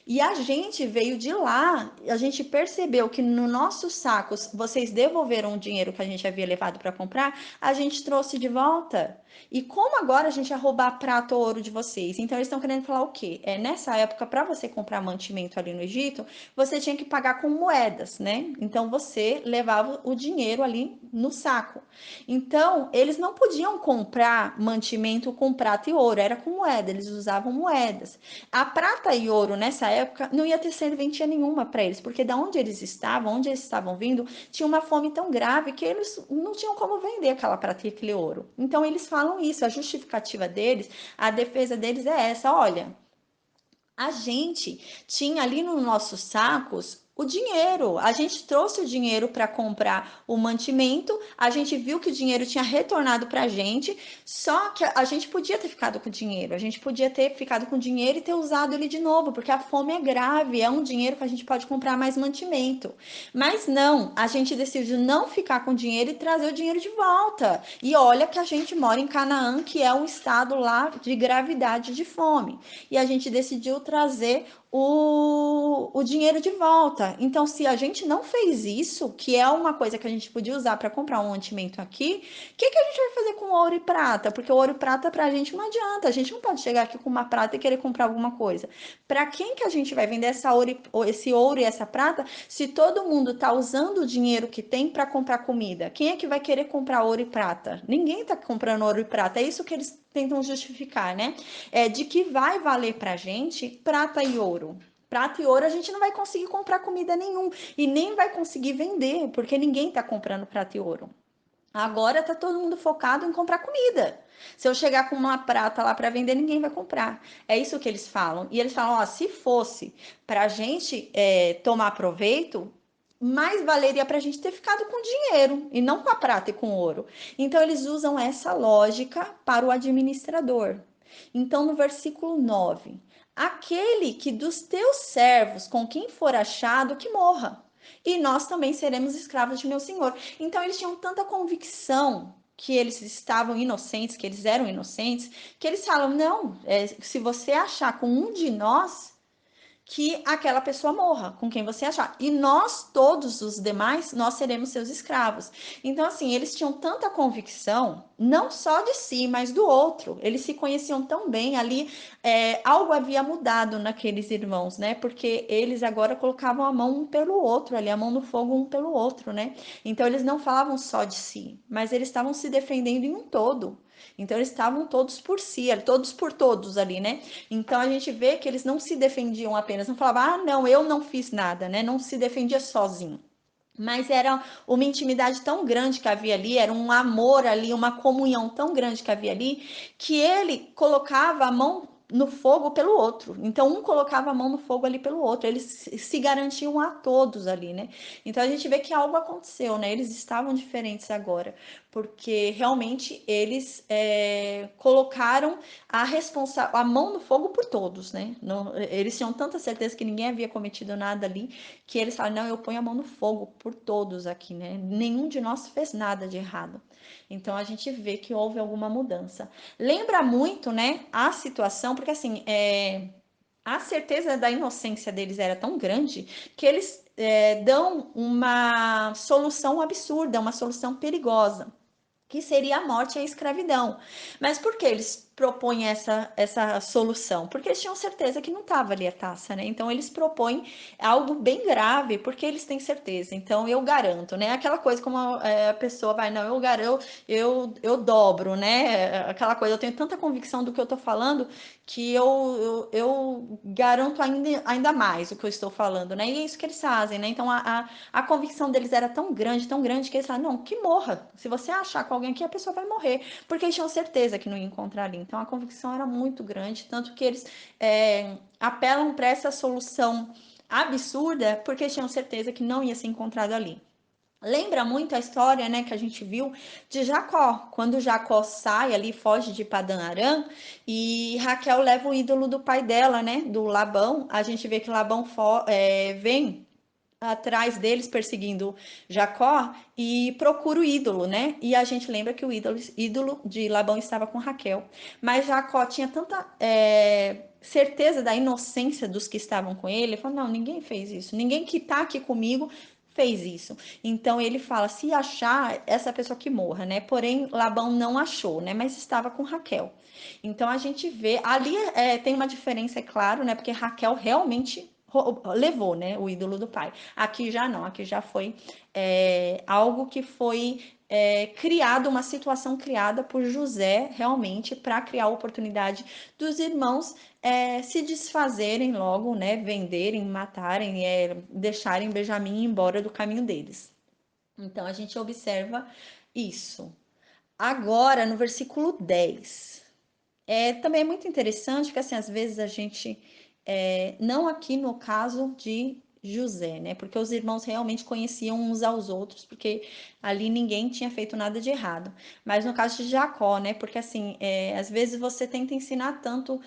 E a gente veio de lá, a gente percebeu que no nossos sacos vocês devolveram o dinheiro que a gente havia levado para comprar, a gente trouxe de volta. E como agora a gente ia roubar prata ou ouro de vocês? Então eles estão querendo falar o quê? Nessa época, para você comprar mantimento ali no Egito, você tinha que pagar com moedas, né? Então você levava o dinheiro ali no saco. Então eles não podiam comprar mantimento com prata e ouro, era com moeda, eles usavam moedas. A prata e ouro nessa época não ia ter serventia nenhuma para eles, porque da onde eles estavam, onde eles estavam vindo, tinha uma fome tão grave que eles não tinham como vender aquela prata e aquele ouro. Então eles falam isso, a justificativa deles, a defesa deles é essa, olha, a gente tinha ali nos nossos sacos o dinheiro. A gente trouxe o dinheiro para comprar o mantimento, a gente viu que o dinheiro tinha retornado para a gente, só que a gente podia ter ficado com o dinheiro, a gente podia ter ficado com o dinheiro e ter usado ele de novo, porque a fome é grave, é um dinheiro que a gente pode comprar mais mantimento. Mas não, a gente decidiu não ficar com o dinheiro e trazer o dinheiro de volta. E olha que a gente mora em Canaã, que é um estado lá de gravidade de fome. E a gente decidiu trazer o dinheiro de volta. Então, se a gente não fez isso, que é uma coisa que a gente podia usar para comprar um mantimento aqui, o que a gente vai fazer com ouro e prata? Porque ouro e prata para a gente não adianta. A gente não pode chegar aqui com uma prata e querer comprar alguma coisa. Para quem que a gente vai vender esse ouro e essa prata se todo mundo está usando o dinheiro que tem para comprar comida? Quem é que vai querer comprar ouro e prata? Ninguém está comprando ouro e prata. É isso que eles tentam justificar, né? De que vai valer pra gente prata e ouro. Prata e ouro a gente não vai conseguir comprar comida nenhum e nem vai conseguir vender, porque ninguém tá comprando prata e ouro. Agora tá todo mundo focado em comprar comida. Se eu chegar com uma prata lá para vender, ninguém vai comprar. É isso que eles falam. E eles falam, ó, se fosse para a gente tomar proveito, mais valeria para a gente ter ficado com dinheiro e não com a prata e com ouro. Então eles usam essa lógica para o administrador. Então no versículo 9, aquele que dos teus servos com quem for achado que morra, e nós também seremos escravos de meu senhor. Então eles tinham tanta convicção que eles estavam inocentes, que eles eram inocentes, que eles falam: não, se você achar com um de nós, que aquela pessoa morra, com quem você achar. E nós, todos os demais, nós seremos seus escravos. Então, assim, eles tinham tanta convicção, não só de si, mas do outro. Eles se conheciam tão bem ali, algo havia mudado naqueles irmãos, né? Porque eles agora colocavam a mão um pelo outro, ali, a mão no fogo um pelo outro, né? Então, eles não falavam só de si, mas eles estavam se defendendo em um todo. Então eles estavam todos por si, todos por todos ali, né? Então a gente vê que eles não se defendiam apenas, não falavam, ah, não, eu não fiz nada, né? Não se defendia sozinho. Mas era uma intimidade tão grande que havia ali, era um amor ali, uma comunhão tão grande que havia ali, que ele colocava a mão no fogo pelo outro. Então, um colocava a mão no fogo ali pelo outro. Eles se garantiam a todos ali, né? Então, a gente vê que algo aconteceu, né? Eles estavam diferentes agora. porque realmente eles colocaram a mão no fogo por todos, né? Não, eles tinham tanta certeza que ninguém havia cometido nada ali, que eles falaram, não, eu ponho a mão no fogo por todos aqui, né? Nenhum de nós fez nada de errado. Então a gente vê que houve alguma mudança. Lembra muito, né, a situação, porque assim, a certeza da inocência deles era tão grande que eles dão uma solução absurda, uma solução perigosa, que seria a morte e a escravidão. Mas por que eles propõem essa solução? Porque eles tinham certeza que não estava ali a taça, né? Então eles propõem algo bem grave, porque eles têm certeza. Então eu garanto, né? Aquela coisa como a pessoa vai, não, eu garanto, eu dobro, né? Aquela coisa, eu tenho tanta convicção do que eu tô falando que eu garanto ainda mais o que eu estou falando, né? E é isso que eles fazem, né? Então a convicção deles era tão grande, que eles falaram, não, que morra. Se você achar com alguém aqui, a pessoa vai morrer. Porque eles tinham certeza que não ia encontrar ali. Então a convicção era muito grande, tanto que eles apelam para essa solução absurda, porque eles tinham certeza que não ia ser encontrado ali. Lembra muito a história, né, que a gente viu de Jacó, quando Jacó sai ali, foge de Padã Arã, e Raquel leva o ídolo do pai dela, né, do Labão. A gente vê que Labão vem atrás deles perseguindo Jacó e procura o ídolo, né? E a gente lembra que o ídolo de Labão estava com Raquel. Mas Jacó tinha tanta certeza da inocência dos que estavam com ele, ele falou, não, ninguém fez isso, ninguém que está aqui comigo fez isso. Então ele fala, se achar, essa pessoa que morra, né? Porém, Labão não achou, né? Mas estava com Raquel. Então a gente vê, ali tem uma diferença, é claro, né? Porque Raquel realmente levou, né, o ídolo do pai. Aqui já não, aqui já foi algo que foi criado, uma situação criada por José realmente para criar a oportunidade dos irmãos se desfazerem logo, né, venderem, matarem, deixarem Benjamim embora do caminho deles. Então a gente observa isso. Agora, no versículo 10. Também é muito interessante, porque assim, às vezes a gente, não aqui no caso de José, né? Porque os irmãos realmente conheciam uns aos outros, porque ali ninguém tinha feito nada de errado. Mas no caso de Jacó, né? Porque assim, às vezes você tenta ensinar tanto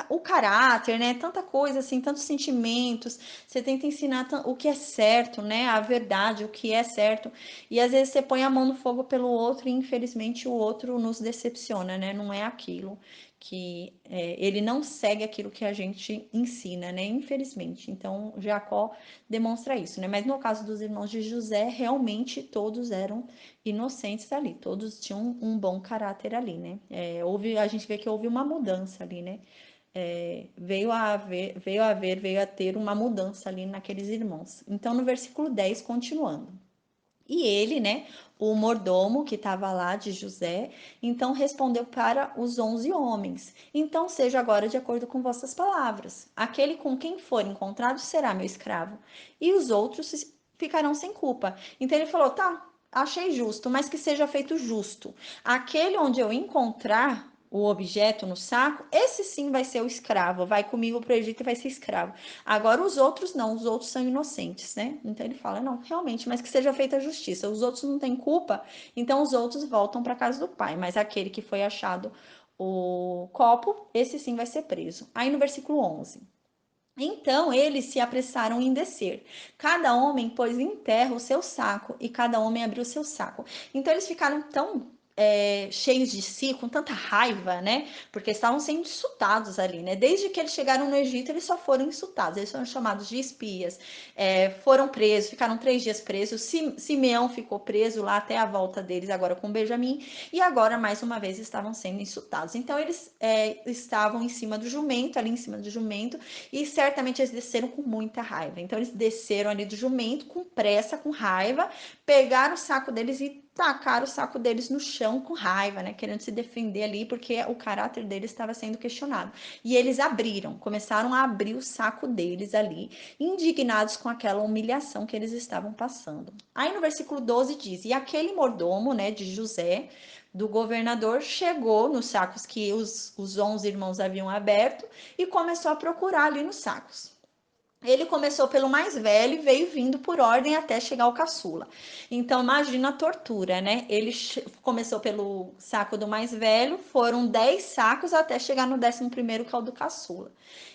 o caráter, né? Tanta coisa assim, tantos sentimentos. Você tenta ensinar o que é certo, né? A verdade, o que é certo. E às vezes você põe a mão no fogo pelo outro e infelizmente o outro nos decepciona, né? Não é aquilo que ele não segue aquilo que a gente ensina, né? Infelizmente. Então Jacó demonstra isso, né? Mas no caso dos irmãos de José, realmente todos eram inocentes ali, todos tinham um bom caráter ali, né? A gente vê que houve uma mudança ali, né? Veio a ter uma mudança ali naqueles irmãos. Então, no versículo 10, continuando. E ele, né, o mordomo que estava lá de José, então respondeu para os 11 homens: então seja agora de acordo com vossas palavras. Aquele com quem for encontrado será meu escravo, e os outros ficarão sem culpa. Então ele falou: tá, achei justo, mas que seja feito justo. Aquele onde eu encontrar o objeto no saco, esse sim vai ser o escravo, vai comigo para o Egito e vai ser escravo. Agora os outros não, os outros são inocentes, né? Então ele fala, não, realmente, mas que seja feita a justiça. Os outros não têm culpa, então os outros voltam para casa do pai, mas aquele que foi achado o copo, esse sim vai ser preso. Aí no versículo 11. Então eles se apressaram em descer. Cada homem pôs em terra o seu saco e cada homem abriu o seu saco. Então eles ficaram tão cheios de si, com tanta raiva, né? Porque estavam sendo insultados ali, né? Desde que eles chegaram no Egito, eles só foram insultados. Eles foram chamados de espias, foram presos, ficaram 3 dias presos. Simeão ficou preso lá até a volta deles, agora com Benjamim, e agora mais uma vez estavam sendo insultados. Então eles estavam em cima do jumento, ali em cima do jumento, e certamente eles desceram com muita raiva. Então eles desceram ali do jumento com pressa, com raiva, pegaram o saco deles e tacaram o saco deles no chão com raiva, né? Querendo se defender ali, porque o caráter deles estava sendo questionado. E eles começaram a abrir o saco deles ali, indignados com aquela humilhação que eles estavam passando. Aí no versículo 12 diz: e aquele mordomo, né, de José, do governador, chegou nos sacos que os 11 irmãos haviam aberto e começou a procurar ali nos sacos. Ele começou pelo mais velho e veio vindo por ordem até chegar ao caçula. Então, imagina a tortura, né? Ele começou pelo saco do mais velho, foram 10 sacos até chegar no 11º, que é o do caçula.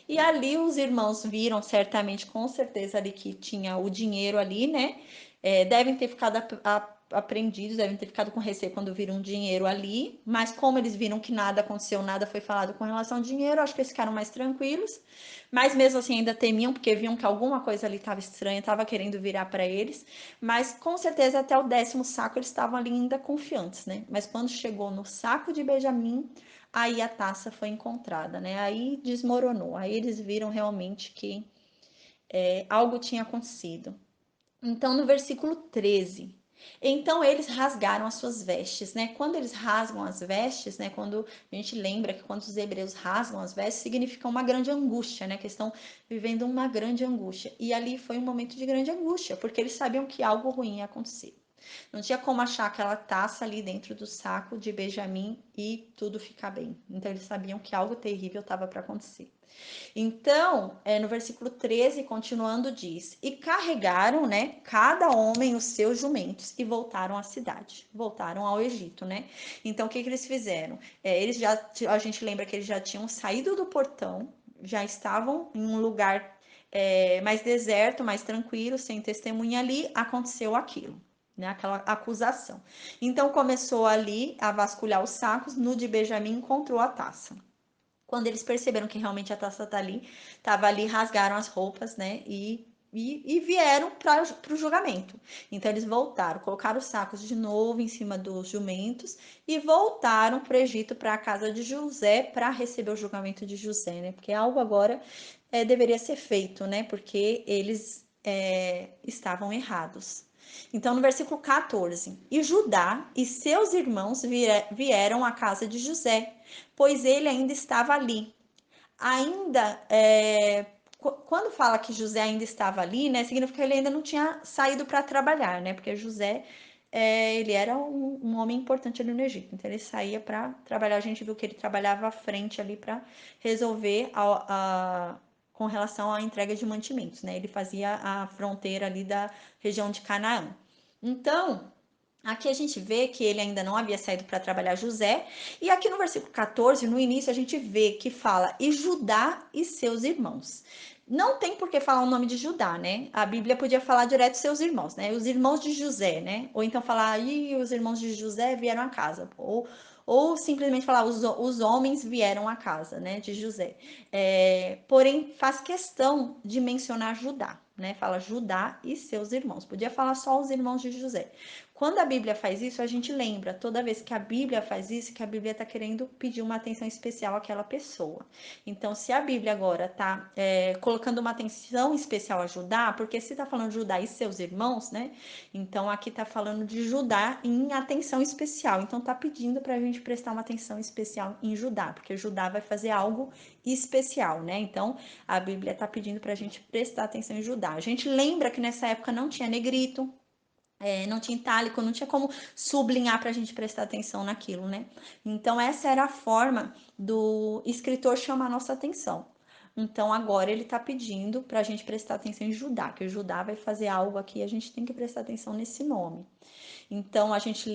E ali os irmãos viram certamente, com certeza, ali que tinha o dinheiro ali, né? Devem ter ficado apreendidos, devem ter ficado com receio quando viram dinheiro ali, mas como eles viram que nada aconteceu, nada foi falado com relação ao dinheiro, acho que eles ficaram mais tranquilos. Mas mesmo assim ainda temiam, porque viam que alguma coisa ali estava estranha, estava querendo virar para eles. Mas com certeza até o 10º saco eles estavam ali ainda confiantes, né? Mas quando chegou no saco de Benjamim, aí a taça foi encontrada, né? Aí desmoronou. Aí eles viram realmente que algo tinha acontecido. Então, no versículo 13, então eles rasgaram as suas vestes, né? Quando eles rasgam as vestes, né? Quando a gente lembra que quando os hebreus rasgam as vestes, significa uma grande angústia, né? Que estão vivendo uma grande angústia. E ali foi um momento de grande angústia, porque eles sabiam que algo ruim ia acontecer. Não tinha como achar aquela taça ali dentro do saco de Benjamim e tudo ficar bem. Então eles sabiam que algo terrível estava para acontecer. Então, no versículo 13, continuando, diz: E carregaram, né, cada homem os seus jumentos e voltaram à cidade, voltaram ao Egito, né? Então, o que que eles fizeram? A gente lembra que eles já tinham saído do portão, já estavam em um lugar mais deserto, mais tranquilo, sem testemunha ali, aconteceu aquilo. Né, aquela acusação. Então começou ali a vasculhar os sacos, no de Benjamim encontrou a taça. Quando eles perceberam que realmente a taça estava ali, rasgaram as roupas, né? E vieram para o julgamento. Então eles voltaram, colocaram os sacos de novo em cima dos jumentos e voltaram para o Egito, para a casa de José, para receber o julgamento de José, né? Porque algo agora deveria ser feito, né? Porque eles estavam errados. Então, no versículo 14: E Judá e seus irmãos vieram à casa de José, pois ele ainda estava ali. Ainda, quando fala que José ainda estava ali, né, significa que ele ainda não tinha saído para trabalhar, né, porque José, ele era um homem importante ali no Egito, então ele saía para trabalhar. A gente viu que ele trabalhava à frente ali para resolver com relação à entrega de mantimentos, né, ele fazia a fronteira ali da região de Canaã. Então, aqui a gente vê que ele ainda não havia saído para trabalhar José, e aqui no versículo 14, no início, a gente vê que fala e Judá e seus irmãos. Não tem por que falar o nome de Judá, né? A Bíblia podia falar direto seus irmãos, né? Os irmãos de José, né? Ou então falar, e os irmãos de José vieram a casa. Ou simplesmente falar, os homens vieram a casa, né? De José. Porém, faz questão de mencionar Judá, né? Fala Judá e seus irmãos. Podia falar só os irmãos de José. Quando a Bíblia faz isso, a gente lembra, toda vez que a Bíblia faz isso, que a Bíblia está querendo pedir uma atenção especial àquela pessoa. Então, se a Bíblia agora está colocando uma atenção especial a Judá, porque se está falando de Judá e seus irmãos, né? Então, aqui está falando de Judá em atenção especial. Então, está pedindo para a gente prestar uma atenção especial em Judá, porque Judá vai fazer algo especial, né? Então, a Bíblia está pedindo para a gente prestar atenção em Judá. A gente lembra que nessa época não tinha negrito, não tinha itálico, não tinha como sublinhar para a gente prestar atenção naquilo, né? Então, essa era a forma do escritor chamar a nossa atenção. Então, agora ele está pedindo para a gente prestar atenção em Judá, que o Judá vai fazer algo aqui e a gente tem que prestar atenção nesse nome. Então, a gente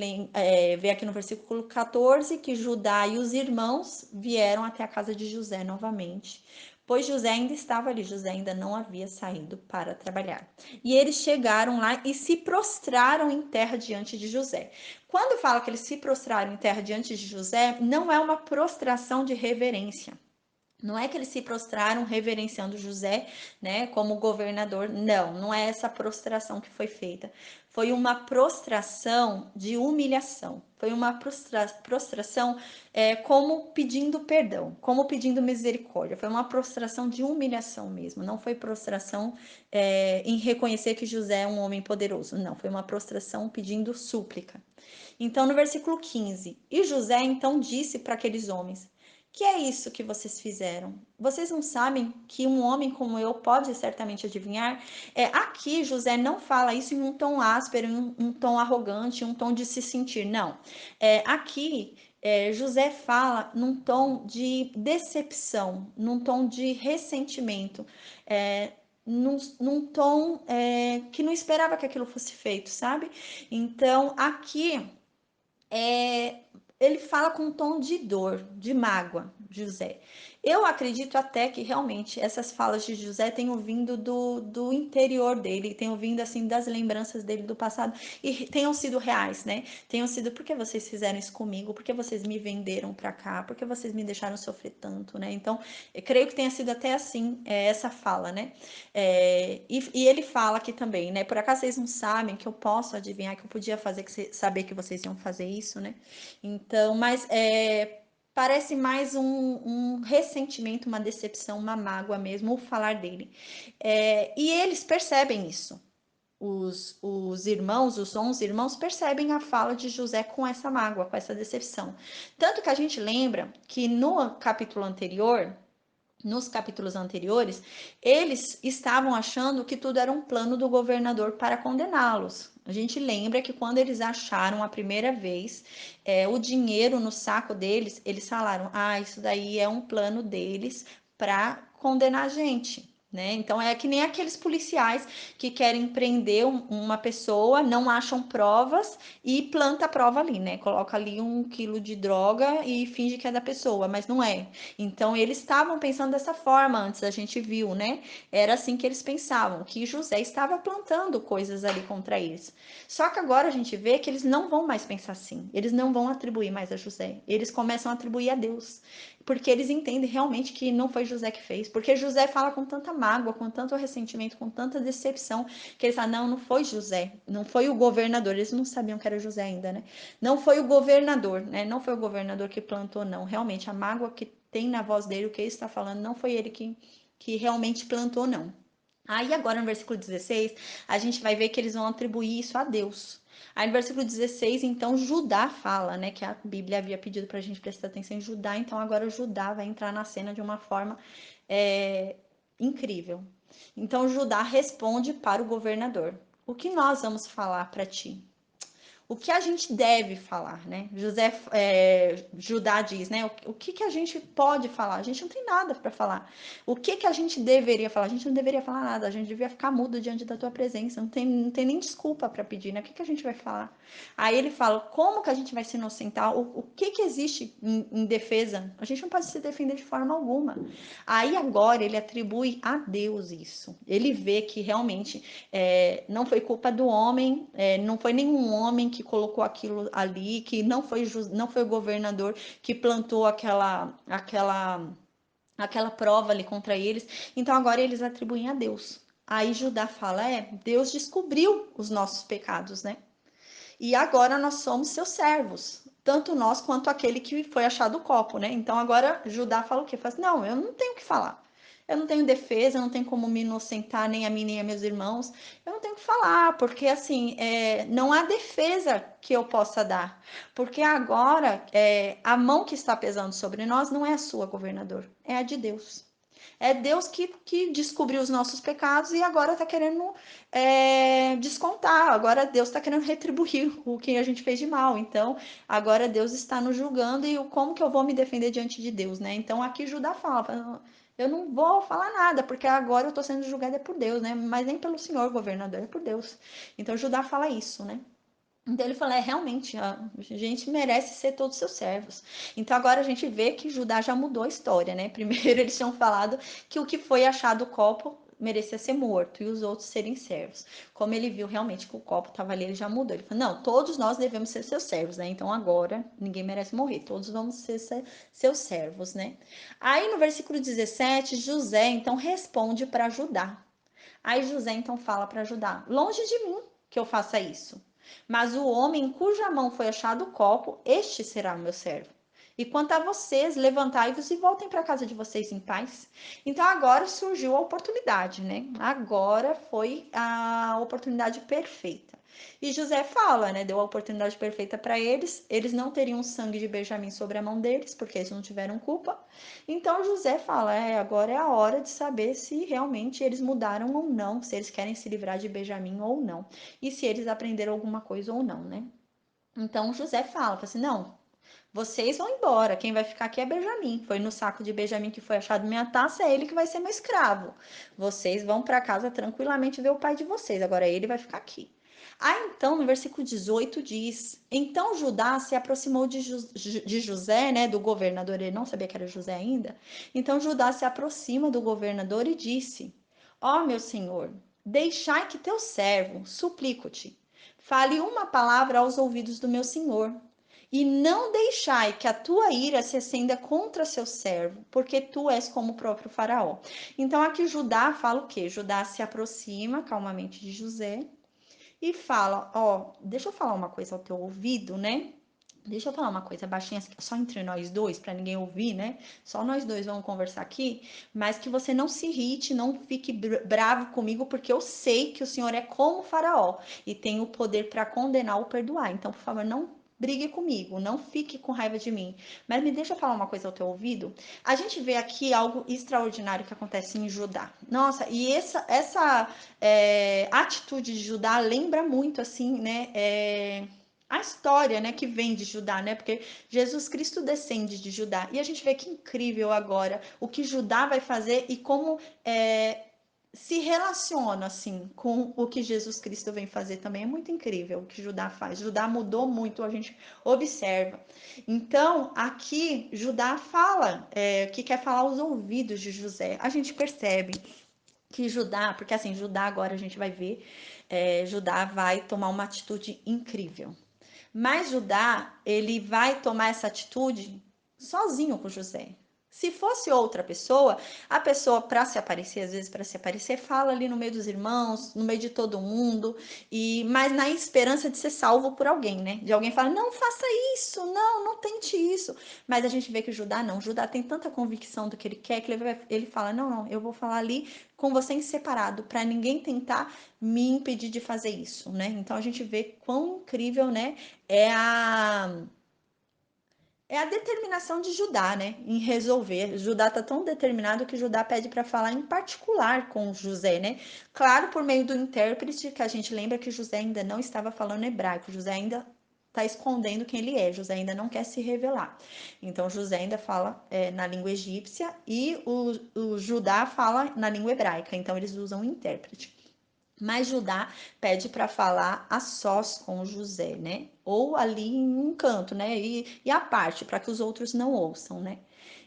vê aqui no versículo 14 que Judá e os irmãos vieram até a casa de José novamente, pois José ainda estava ali, José ainda não havia saído para trabalhar. E eles chegaram lá e se prostraram em terra diante de José. Quando fala que eles se prostraram em terra diante de José, não é uma prostração de reverência. Não é que eles se prostraram reverenciando José, né, como governador. Não, não é essa prostração que foi feita. Foi uma prostração de humilhação. Foi uma prostração como pedindo perdão, como pedindo misericórdia. Foi uma prostração de humilhação mesmo. Não foi prostração em reconhecer que José é um homem poderoso. Não, foi uma prostração pedindo súplica. Então, no versículo 15, e José então disse para aqueles homens: Que é isso que vocês fizeram? Vocês não sabem que um homem como eu pode certamente adivinhar? Aqui, José não fala isso em um tom áspero, em um tom arrogante, em um tom de se sentir, não. Aqui, José fala num tom de decepção, num tom de ressentimento. num tom que não esperava que aquilo fosse feito, sabe? Então, aqui é, ele fala com um tom de dor, de mágoa, José. Eu acredito até que realmente essas falas de José tenham vindo do interior dele, tenham vindo assim das lembranças dele do passado e tenham sido reais, né? Tenham sido porque vocês fizeram isso comigo, porque vocês me venderam pra cá, porque vocês me deixaram sofrer tanto, né? Então, eu creio que tenha sido até assim essa fala, né? E ele fala aqui também, né? Por acaso vocês não sabem que eu posso adivinhar que eu podia fazer saber que vocês iam fazer isso, né? Então, mas parece mais um ressentimento, uma decepção, uma mágoa mesmo, o falar dele. E eles percebem isso. Os irmãos, os 11 irmãos, percebem a fala de José com essa mágoa, com essa decepção. Tanto que a gente lembra que no capítulo anterior, nos capítulos anteriores, eles estavam achando que tudo era um plano do governador para condená-los. A gente lembra que quando eles acharam a primeira vez o dinheiro no saco deles, eles falaram: ah, isso daí é um plano deles para condenar a gente. Né? Então é que nem aqueles policiais que querem prender uma pessoa, não acham provas e planta a prova ali, né? Coloca ali 1 quilo de droga e finge que é da pessoa, mas não é. Então eles estavam pensando dessa forma antes, a gente viu, né? Era assim que eles pensavam, que José estava plantando coisas ali contra eles. Só que agora a gente vê que eles não vão mais pensar assim, eles não vão atribuir mais a José, eles começam a atribuir a Deus, porque eles entendem realmente que não foi José que fez, porque José fala com tanta mágoa, com tanto ressentimento, com tanta decepção, que eles falam, não, não foi José, não foi o governador, eles não sabiam que era José ainda, né? Não foi o governador, né? Não foi o governador que plantou, não. Realmente, a mágoa que tem na voz dele, o que ele está falando, não foi ele que realmente plantou, não. Aí agora no versículo 16, a gente vai ver que eles vão atribuir isso a Deus. Aí no versículo 16, então Judá fala, né, que a Bíblia havia pedido para a gente prestar atenção em Judá, então agora Judá vai entrar na cena de uma forma é, incrível. Então Judá responde para o governador: o que nós vamos falar para ti? O que a gente deve falar, né? Judá diz, né? O que a gente pode falar? A gente não tem nada para falar. O que a gente deveria falar? A gente não deveria falar nada. A gente devia ficar mudo diante da tua presença. Não tem nem desculpa para pedir, né? O que a gente vai falar? Aí ele fala, como que a gente vai se inocentar? O que existe em defesa? A gente não pode se defender de forma alguma. Aí agora ele atribui a Deus isso. Ele vê que realmente não foi culpa do homem, não foi nenhum homem que colocou aquilo ali, que não foi o governador que plantou aquela prova ali contra eles. Então agora eles atribuem a Deus. Aí Judá fala: Deus descobriu os nossos pecados, né? E agora nós somos seus servos, tanto nós quanto aquele que foi achado o copo, né? Então agora Judá fala o quê? Fala assim, não, eu não tenho o que falar. Eu não tenho defesa, eu não tenho como me inocentar nem a mim nem a meus irmãos. Eu não tenho o que falar, porque assim, não há defesa que eu possa dar. Porque agora a mão que está pesando sobre nós não é a sua, governador, é a de Deus. É Deus que descobriu os nossos pecados e agora está querendo descontar. Agora Deus está querendo retribuir o que a gente fez de mal. Então, agora Deus está nos julgando e como que eu vou me defender diante de Deus, né? Então, aqui Judá fala, eu não vou falar nada, porque agora eu estou sendo julgada por Deus, né? Mas nem pelo Senhor, governador, é por Deus. Então, Judá fala isso, né? Então ele fala, realmente, a gente merece ser todos seus servos. Então agora a gente vê que Judá já mudou a história, né? Primeiro eles tinham falado que o que foi achado o copo merecia ser morto e os outros serem servos. Como ele viu realmente que o copo estava ali, ele já mudou. Ele falou, não, todos nós devemos ser seus servos, né? Então agora ninguém merece morrer, todos vamos ser seus servos, né? Aí no versículo 17, José então responde para Judá. Aí José então fala para Judá: longe de mim que eu faça isso. Mas o homem em cuja mão foi achado o copo, este será o meu servo. E quanto a vocês, levantai-vos e voltem para a casa de vocês em paz. Então agora surgiu a oportunidade, né? Agora foi a oportunidade perfeita. E José fala, né? Deu a oportunidade perfeita para eles. Eles não teriam sangue de Benjamim sobre a mão deles, porque eles não tiveram culpa. Então José fala: agora é a hora de saber se realmente eles mudaram ou não, se eles querem se livrar de Benjamim ou não, e se eles aprenderam alguma coisa ou não, né? Então José fala assim: não, vocês vão embora, quem vai ficar aqui é Benjamim. Foi no saco de Benjamim que foi achado minha taça, é ele que vai ser meu escravo. Vocês vão para casa tranquilamente ver o pai de vocês, agora ele vai ficar aqui. Aí então, no versículo 18 diz: Então Judá se aproximou de José, né, do governador, ele não sabia que era José ainda. Então Judá se aproxima do governador e disse: Ó meu senhor, deixai que teu servo, suplico-te, fale uma palavra aos ouvidos do meu senhor. E não deixai que a tua ira se acenda contra seu servo, porque tu és como o próprio faraó. Então aqui Judá fala o quê? Judá se aproxima calmamente de José e fala: Ó, deixa eu falar uma coisa ao teu ouvido, né? Deixa eu falar uma coisa baixinha, só entre nós dois, para ninguém ouvir, né? Só nós dois vamos conversar aqui, mas que você não se irrite, não fique bravo comigo, porque eu sei que o Senhor é como o Faraó e tem o poder para condenar ou perdoar. Então, por favor, não brigue comigo, não fique com raiva de mim. Mas me deixa eu falar uma coisa ao teu ouvido. A gente vê aqui algo extraordinário que acontece em Judá. Nossa, e essa atitude de Judá lembra muito, assim, né? A história, né, que vem de Judá, né? Porque Jesus Cristo descende de Judá. E a gente vê que incrível agora o que Judá vai fazer e como se relaciona assim com o que Jesus Cristo vem fazer também. É muito incrível o que Judá faz. Judá mudou muito, a gente observa. Então, aqui Judá fala, que quer falar aos ouvidos de José. A gente percebe que Judá, porque assim, Judá agora a gente vai ver, Judá vai tomar uma atitude incrível. Mas Judá, ele vai tomar essa atitude sozinho com José. Se fosse outra pessoa, a pessoa, para se aparecer, às vezes para se aparecer, fala ali no meio dos irmãos, no meio de todo mundo, mas na esperança de ser salvo por alguém, né? De alguém falar, não faça isso, não tente isso. Mas a gente vê que Judá não. Judá tem tanta convicção do que ele quer que ele fala, não, eu vou falar ali com você em separado, para ninguém tentar me impedir de fazer isso, né? Então a gente vê quão incrível, né? é a é a determinação de Judá, né, em resolver. Judá está tão determinado que Judá pede para falar em particular com José, né? Claro, por meio do intérprete, que a gente lembra que José ainda não estava falando hebraico, José ainda está escondendo quem ele é, José ainda não quer se revelar. Então José ainda fala na língua egípcia e o Judá fala na língua hebraica, então eles usam o intérprete. Mas Judá pede para falar a sós com José, né? Ou ali em um canto, né? E à parte, para que os outros não ouçam, né?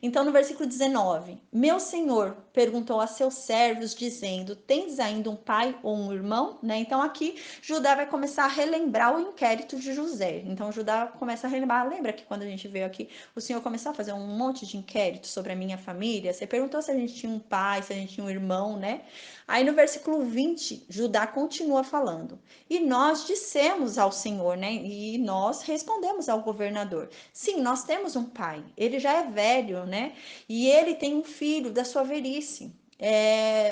Então, no versículo 19: Meu senhor perguntou a seus servos, dizendo: Tens ainda um pai ou um irmão? Né? Então, aqui Judá vai começar a relembrar o inquérito de José. Então, Judá começa a relembrar. Lembra que quando a gente veio aqui, o senhor começou a fazer um monte de inquérito sobre a minha família? Você perguntou se a gente tinha um pai, se a gente tinha um irmão, né? Aí no versículo 20, Judá continua falando. E nós dissemos ao Senhor, né? E nós respondemos ao governador: Sim, nós temos um pai. Ele já é velho, né? E ele tem um filho da sua velhice.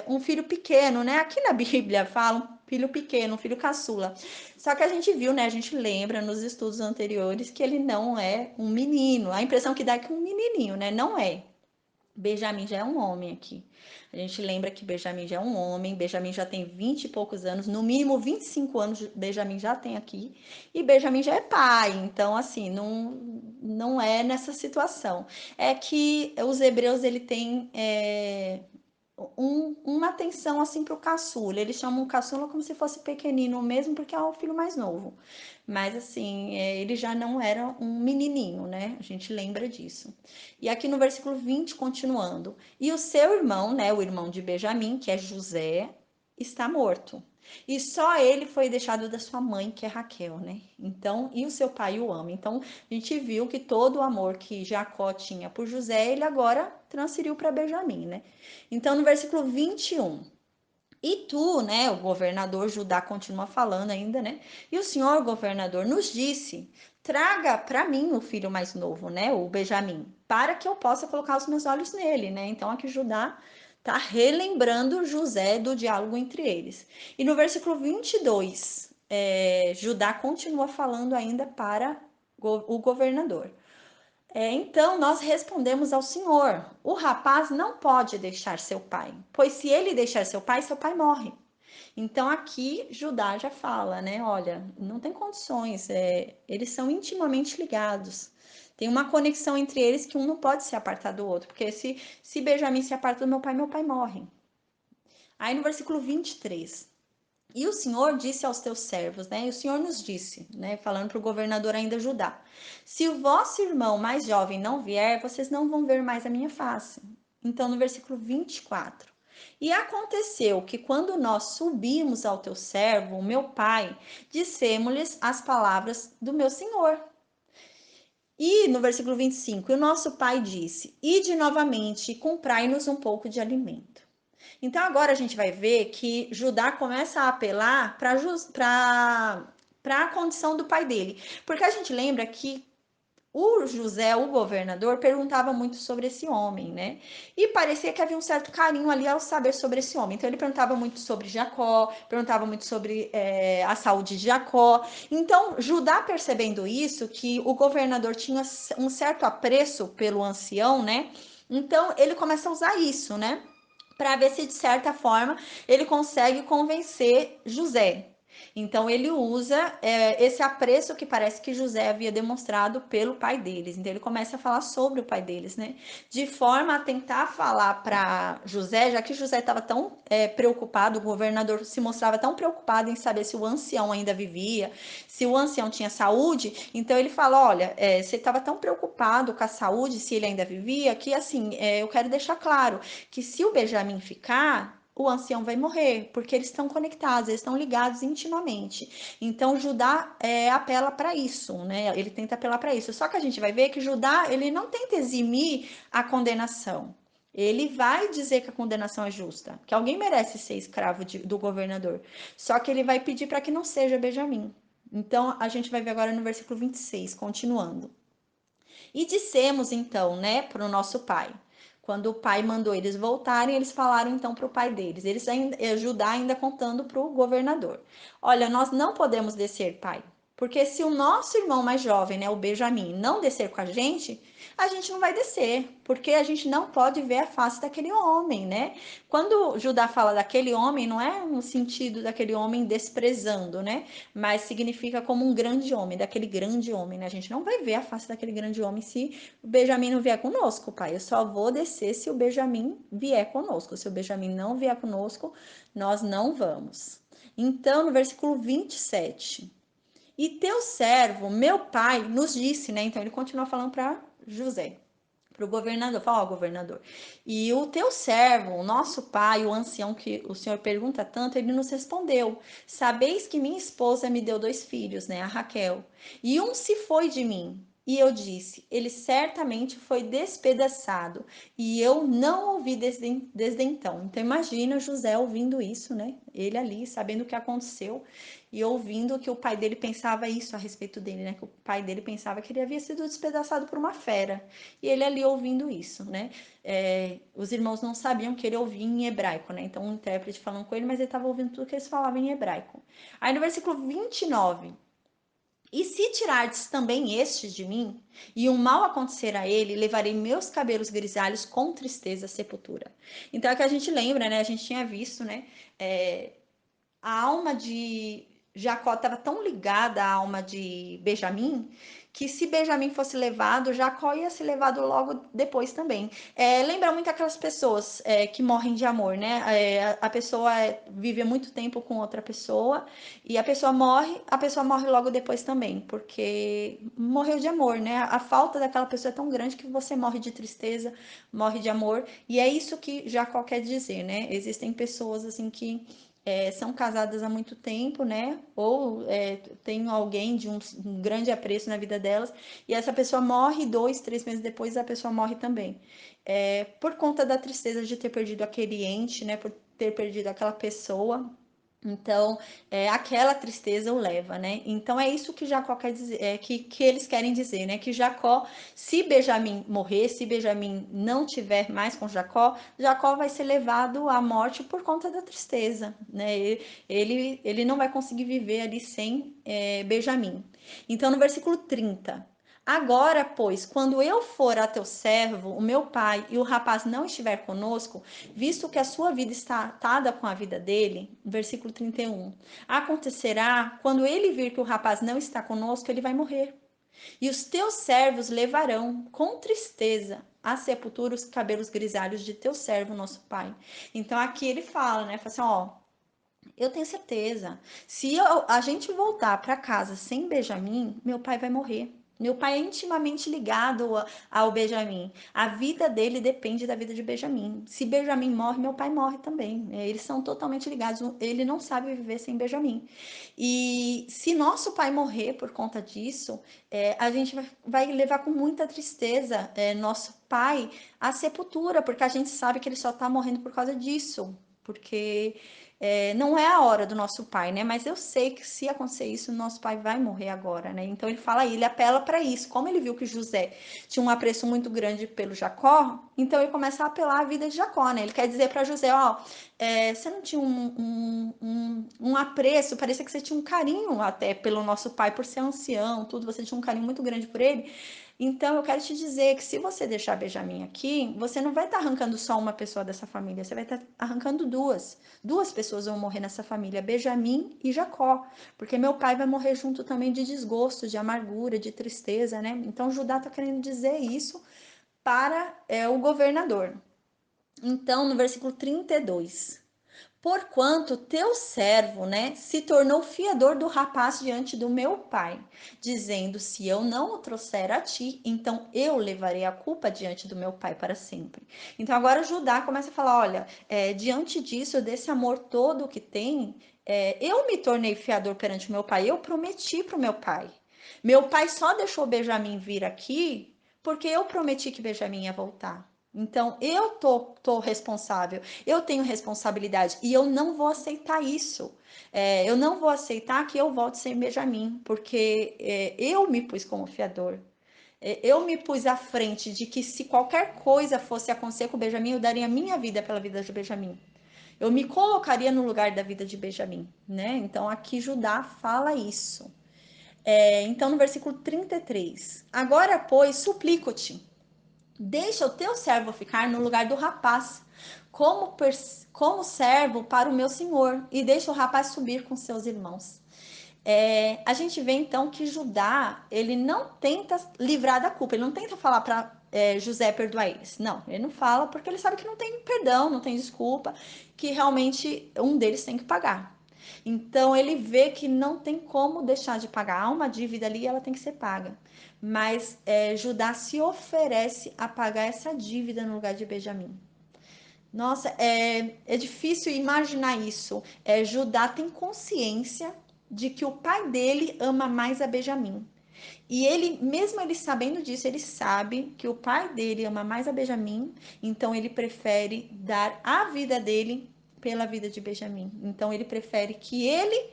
Um filho pequeno, né? Aqui na Bíblia fala um filho pequeno, um filho caçula. Só que a gente viu, né? A gente lembra nos estudos anteriores que ele não é um menino. A impressão que dá é que um menininho, né? Não é. Benjamin já é um homem aqui. A gente lembra que Benjamin já é um homem, Benjamin já tem 20 e poucos anos, no mínimo 25 anos Benjamin já tem aqui, e Benjamin já é pai, então assim, não é nessa situação. É que os hebreus, ele tem uma atenção assim para o caçula. Eles chamam o caçula como se fosse pequenino mesmo, porque é o filho mais novo. Mas assim, ele já não era um menininho, né? A gente lembra disso. E aqui no versículo 20, continuando. E o seu irmão, né? O irmão de Benjamim, que é José, está morto. E só ele foi deixado da sua mãe, que é Raquel, né? Então, e o seu pai o ama. Então, a gente viu que todo o amor que Jacó tinha por José, ele agora transferiu para Benjamim, né? Então, no versículo 21, e tu, né, o governador Judá continua falando ainda, né? E o senhor governador nos disse: traga para mim o filho mais novo, né, o Benjamim, para que eu possa colocar os meus olhos nele, né? Então aqui Judá tá relembrando José do diálogo entre eles. E no versículo 22, Judá continua falando ainda para o governador. Então nós respondemos ao Senhor: o rapaz não pode deixar seu pai, pois se ele deixar seu pai morre. Então aqui Judá já fala, né? Olha, não tem condições, eles são intimamente ligados. Tem uma conexão entre eles que um não pode se apartar do outro, porque se Benjamim se aparta do meu pai morre. Aí no versículo 23. E o Senhor disse aos teus servos, né? E o Senhor nos disse, né? Falando para o governador ainda Judá: se o vosso irmão mais jovem não vier, vocês não vão ver mais a minha face. Então, no versículo 24. E aconteceu que quando nós subimos ao teu servo, o meu pai, dissemos-lhes as palavras do meu senhor. E no versículo 25, e o nosso pai disse: ide novamente e comprai-nos um pouco de alimento. Então agora a gente vai ver que Judá começa a apelar para a condição do pai dele. Porque a gente lembra que o José, o governador, perguntava muito sobre esse homem, né? E parecia que havia um certo carinho ali ao saber sobre esse homem. Então ele perguntava muito sobre Jacó, perguntava muito sobre a saúde de Jacó. Então Judá, percebendo isso, que o governador tinha um certo apreço pelo ancião, né? Então ele começa a usar isso, né? Para ver se de certa forma ele consegue convencer José. Então ele usa esse apreço que parece que José havia demonstrado pelo pai deles. Então ele começa a falar sobre o pai deles, né? De forma a tentar falar para José, já que José estava tão preocupado, o governador se mostrava tão preocupado em saber se o ancião ainda vivia, se o ancião tinha saúde. Então ele fala: olha, você estava tão preocupado com a saúde, se ele ainda vivia, que assim, eu quero deixar claro que se o Benjamin ficar, o ancião vai morrer, porque eles estão conectados, eles estão ligados intimamente. Então Judá apela para isso, né? Ele tenta apelar para isso. Só que a gente vai ver que Judá ele não tenta eximir a condenação. Ele vai dizer que a condenação é justa, que alguém merece ser escravo do governador. Só que ele vai pedir para que não seja Benjamim. Então a gente vai ver agora no versículo 26, continuando. E dissemos então, né, para o nosso pai. Quando o pai mandou eles voltarem, eles falaram então para o pai deles. Eles ainda, Judá ainda contando para o governador: olha, nós não podemos descer, pai, porque se o nosso irmão mais jovem, né, o Benjamim, não descer com a gente não vai descer, porque a gente não pode ver a face daquele homem, né? Quando Judá fala daquele homem, não é no sentido daquele homem desprezando, né? Mas significa como um grande homem, daquele grande homem, né? A gente não vai ver a face daquele grande homem se o Benjamim não vier conosco, pai. Eu só vou descer se o Benjamim vier conosco. Se o Benjamim não vier conosco, nós não vamos. Então, no versículo 27, e teu servo, meu pai, nos disse, né? Então ele continua falando para José, para o governador, fala, ó, governador, e o teu servo, o nosso pai, o ancião que o senhor pergunta tanto, ele nos respondeu: sabeis que minha esposa me deu 2 filhos, né, a Raquel, e um se foi de mim. E eu disse: ele certamente foi despedaçado, e eu não ouvi desde então. Então imagina José ouvindo isso, né? Ele ali, sabendo o que aconteceu e ouvindo que o pai dele pensava isso a respeito dele, né? Que o pai dele pensava que ele havia sido despedaçado por uma fera. E ele ali ouvindo isso, né? Os irmãos não sabiam que ele ouvia em hebraico, né? Então o intérprete falando com ele, mas ele estava ouvindo tudo que eles falavam em hebraico. Aí no versículo 29, e se tirardes também estes de mim, e um mal acontecer a ele, levarei meus cabelos grisalhos com tristeza à sepultura. Então é que a gente lembra, né? A gente tinha visto, né? A alma de Jacó estava tão ligada à alma de Benjamim que se Benjamim fosse levado, Jacó ia ser levado logo depois também. Lembra muito aquelas pessoas que morrem de amor, né? A pessoa vive muito tempo com outra pessoa e a pessoa morre logo depois também, porque morreu de amor, né? A falta daquela pessoa é tão grande que você morre de tristeza, morre de amor, e é isso que Jacó quer dizer, né? Existem pessoas assim que são casadas há muito tempo, né? Ou tem alguém de um grande apreço na vida delas, e essa pessoa morre 2, 3 meses depois, a pessoa morre também. Por conta da tristeza de ter perdido aquele ente, né? Por ter perdido aquela pessoa. Então, aquela tristeza o leva, né? Então, é isso que Jacó quer dizer, que eles querem dizer, né? Que Jacó, se Benjamim morrer, se Benjamim não tiver mais com Jacó, Jacó vai ser levado à morte por conta da tristeza, né? Ele não vai conseguir viver ali sem Benjamim. Então, no versículo 30. Agora, pois, quando eu for a teu servo, o meu pai, e o rapaz não estiver conosco, visto que a sua vida está atada com a vida dele, versículo 31, acontecerá, quando ele vir que o rapaz não está conosco, ele vai morrer. E os teus servos levarão com tristeza à sepultura os cabelos grisalhos de teu servo, nosso pai. Então aqui ele fala, né? Fala assim, ó, eu tenho certeza. Se a gente voltar para casa sem Benjamim, meu pai vai morrer. Meu pai é intimamente ligado ao Benjamim. A vida dele depende da vida de Benjamim. Se Benjamim morre, meu pai morre também. Eles são totalmente ligados. Ele não sabe viver sem Benjamim. E se nosso pai morrer por conta disso, a gente vai levar com muita tristeza nosso pai à sepultura, porque a gente sabe que ele só está morrendo por causa disso. Porque não é a hora do nosso pai, né? Mas eu sei que se acontecer isso, nosso pai vai morrer agora, né? Então ele fala aí, ele apela para isso. Como ele viu que José tinha um apreço muito grande pelo Jacó, então ele começa a apelar à vida de Jacó, né? Ele quer dizer para José, ó, você não tinha um apreço, parecia que você tinha um carinho até pelo nosso pai, por ser ancião, tudo, você tinha um carinho muito grande por ele. Então eu quero te dizer que se você deixar Benjamim aqui, você não vai estar arrancando só uma pessoa dessa família, você vai estar arrancando duas. Duas pessoas vão morrer nessa família, Benjamim e Jacó, porque meu pai vai morrer junto também de desgosto, de amargura, de tristeza, né? Então Judá está querendo dizer isso para o governador. Então, no versículo 32, porquanto teu servo, né, se tornou fiador do rapaz diante do meu pai, dizendo: se eu não o trouxer a ti, então eu levarei a culpa diante do meu pai para sempre. Então agora Judá começa a falar: olha, diante disso, desse amor todo que tem, eu me tornei fiador perante o meu pai, eu prometi para o meu pai. Meu pai só deixou Benjamim vir aqui porque eu prometi que Benjamim ia voltar. Então eu tô responsável, eu tenho responsabilidade e eu não vou aceitar isso. Eu não vou aceitar que eu volte sem Benjamim, porque eu me pus como fiador. Eu me pus à frente de que se qualquer coisa fosse acontecer com o Benjamim, eu daria minha vida pela vida de Benjamim. Eu me colocaria no lugar da vida de Benjamim, né? Então aqui Judá fala isso. Então no versículo 33, agora pois suplico-te, deixa o teu servo ficar no lugar do rapaz, como servo para o meu senhor, e deixa o rapaz subir com seus irmãos. A gente vê então que Judá, ele não tenta livrar da culpa, ele não tenta falar para José perdoar eles. Não, ele não fala porque ele sabe que não tem perdão, não tem desculpa, que realmente um deles tem que pagar. Então ele vê que não tem como deixar de pagar. Há uma dívida ali e ela tem que ser paga. Mas Judá se oferece a pagar essa dívida no lugar de Benjamim. Nossa, é difícil imaginar isso. Judá tem consciência de que o pai dele ama mais a Benjamim. E ele, mesmo ele sabendo disso, ele sabe que o pai dele ama mais a Benjamim, então ele prefere dar a vida dele pela vida de Benjamim. Então ele prefere que ele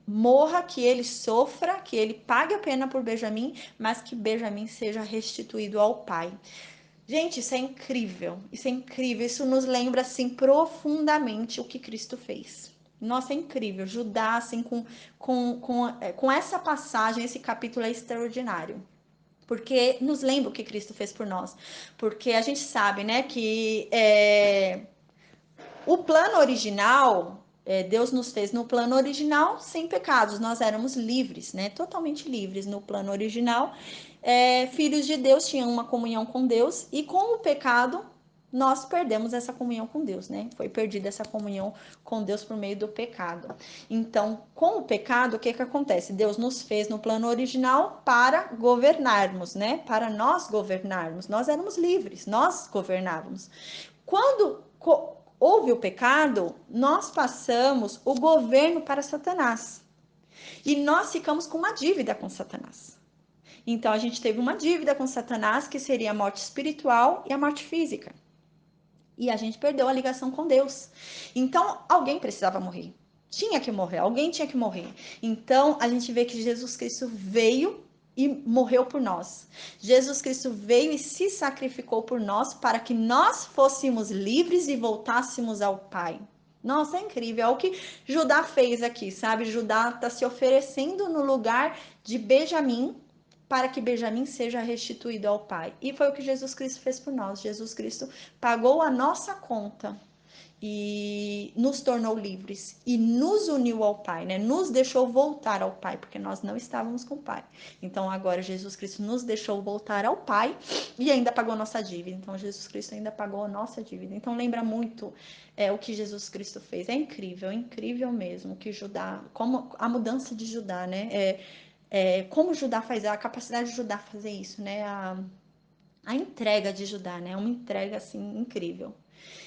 morra, que ele sofra, que ele pague a pena por Benjamim, mas que Benjamim seja restituído ao pai. Gente, isso é incrível, isso é incrível, isso nos lembra assim profundamente o que Cristo fez. Nossa, é incrível. Judá, assim, com essa passagem, esse capítulo é extraordinário. Porque nos lembra o que Cristo fez por nós. Porque a gente sabe, né, que o plano original, Deus nos fez no plano original sem pecados. Nós éramos livres, né? Totalmente livres no plano original. Filhos de Deus tinham uma comunhão com Deus e com o pecado nós perdemos essa comunhão com Deus, né? Foi perdida essa comunhão com Deus por meio do pecado. Então, com o pecado, o que que acontece? Deus nos fez no plano original para governarmos, né? Para nós governarmos. Nós éramos livres, nós governávamos. Quando houve o pecado, nós passamos o governo para Satanás. E nós ficamos com uma dívida com Satanás. Então a gente teve uma dívida com Satanás, que seria a morte espiritual e a morte física. E a gente perdeu a ligação com Deus. Então alguém precisava morrer. Tinha que morrer, alguém tinha que morrer. Então a gente vê que Jesus Cristo veio e morreu por nós. Jesus Cristo veio e se sacrificou por nós para que nós fôssemos livres e voltássemos ao Pai. Nossa, é incrível. É o que Judá fez aqui, sabe? Judá está se oferecendo no lugar de Benjamim para que Benjamim seja restituído ao Pai. E foi o que Jesus Cristo fez por nós. Jesus Cristo pagou a nossa conta e nos tornou livres e nos uniu ao Pai, né? Nos deixou voltar ao Pai, porque nós não estávamos com o Pai. Então agora Jesus Cristo nos deixou voltar ao Pai e ainda pagou nossa dívida. Então Jesus Cristo ainda pagou a nossa dívida. Então lembra muito o que Jesus Cristo fez. É incrível mesmo que Judá, como a mudança de Judá, né? Como Judá faz, a capacidade de Judá fazer isso, né? A entrega de Judá, né? Uma entrega assim incrível.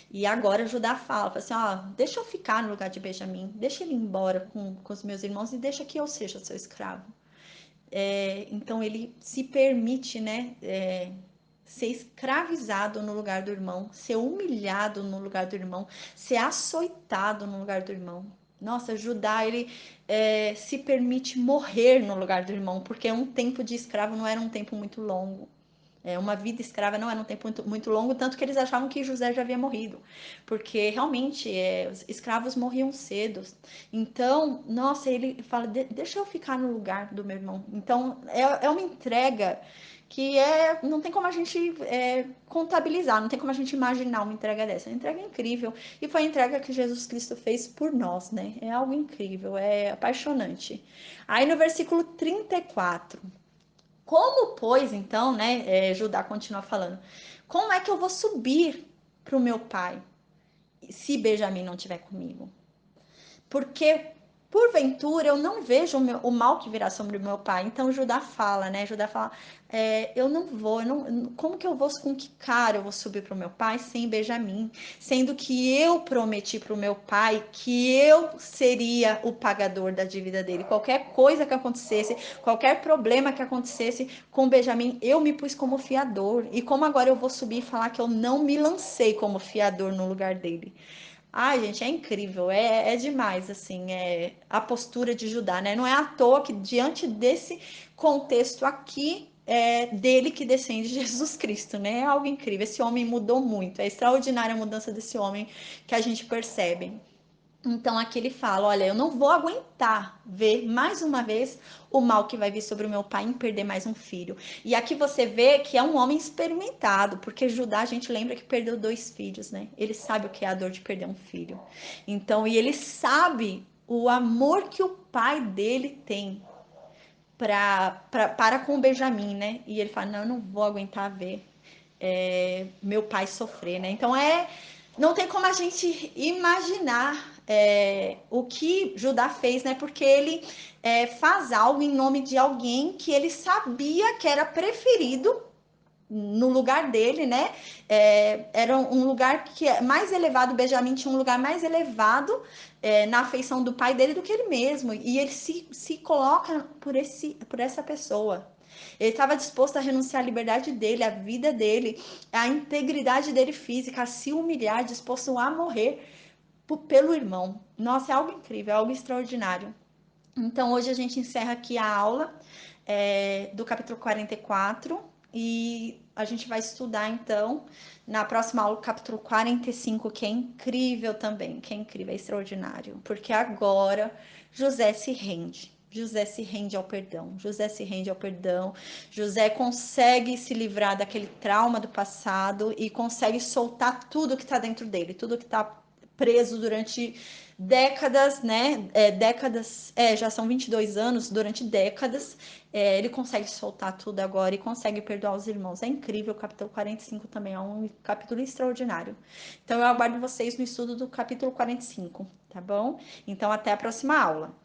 E agora Judá fala assim, ó, deixa eu ficar no lugar de Benjamim, deixa ele ir embora com os meus irmãos e deixa que eu seja seu escravo. Então ele se permite, né, ser escravizado no lugar do irmão, ser humilhado no lugar do irmão, ser açoitado no lugar do irmão. Nossa, Judá, ele se permite morrer no lugar do irmão, porque um tempo de escravo não era um tempo muito longo. Uma vida escrava não era um tempo muito longo, tanto que eles achavam que José já havia morrido, porque realmente os escravos morriam cedo. Então, nossa, ele fala: deixa eu ficar no lugar do meu irmão. Então, é uma entrega que não tem como a gente contabilizar, não tem como a gente imaginar uma entrega dessa. É uma entrega incrível. E foi a entrega que Jesus Cristo fez por nós, né? É algo incrível, é apaixonante. Aí no versículo 34. Como, pois, então, né, Judá continua falando, como é que eu vou subir para o meu pai se Benjamim não estiver comigo? Porque, porventura, eu não vejo o mal que virá sobre o meu pai. Então, Judá fala, né, Judá fala, eu não vou, como que eu vou, com que cara eu vou subir para o meu pai sem Benjamim? Sendo que eu prometi para o meu pai que eu seria o pagador da dívida dele. Qualquer coisa que acontecesse, qualquer problema que acontecesse com Benjamim, eu me pus como fiador. E como agora eu vou subir e falar que eu não me lancei como fiador no lugar dele? Ai, gente, é incrível, é demais, assim, a postura de Judá, né? Não é à toa que diante desse contexto aqui, dele que descende Jesus Cristo, né? É algo incrível, esse homem mudou muito, é extraordinária a mudança desse homem que a gente percebe. Então aqui ele fala: olha, eu não vou aguentar ver mais uma vez o mal que vai vir sobre o meu pai em perder mais um filho. E aqui você vê que é um homem experimentado, porque Judá, a gente lembra que perdeu 2 filhos, né? Ele sabe o que é a dor de perder um filho. Então, e ele sabe o amor que o pai dele tem para com o Benjamim, né? E ele fala: não, eu não vou aguentar ver meu pai sofrer, né? Então não tem como a gente imaginar o que Judá fez, né? Porque ele faz algo em nome de alguém que ele sabia que era preferido no lugar dele, né? Era um lugar que é mais elevado. Benjamim tinha um lugar mais elevado na afeição do pai dele do que ele mesmo. E ele se coloca por essa pessoa. Ele estava disposto a renunciar à liberdade dele, à vida dele, à integridade dele física, a se humilhar, disposto a morrer pelo irmão. Nossa, é algo incrível, é algo extraordinário. Então, hoje a gente encerra aqui a aula do capítulo 44 e a gente vai estudar, então, na próxima aula, o capítulo 45, que é incrível também, que é incrível, é extraordinário, porque agora José se rende. José se rende ao perdão, José se rende ao perdão, José consegue se livrar daquele trauma do passado e consegue soltar tudo que está dentro dele, tudo que está preso durante décadas, né? Já são 22 anos, durante décadas, ele consegue soltar tudo agora e consegue perdoar os irmãos. É incrível, o capítulo 45 também é um capítulo extraordinário. Então eu aguardo vocês no estudo do capítulo 45, tá bom? Então até a próxima aula.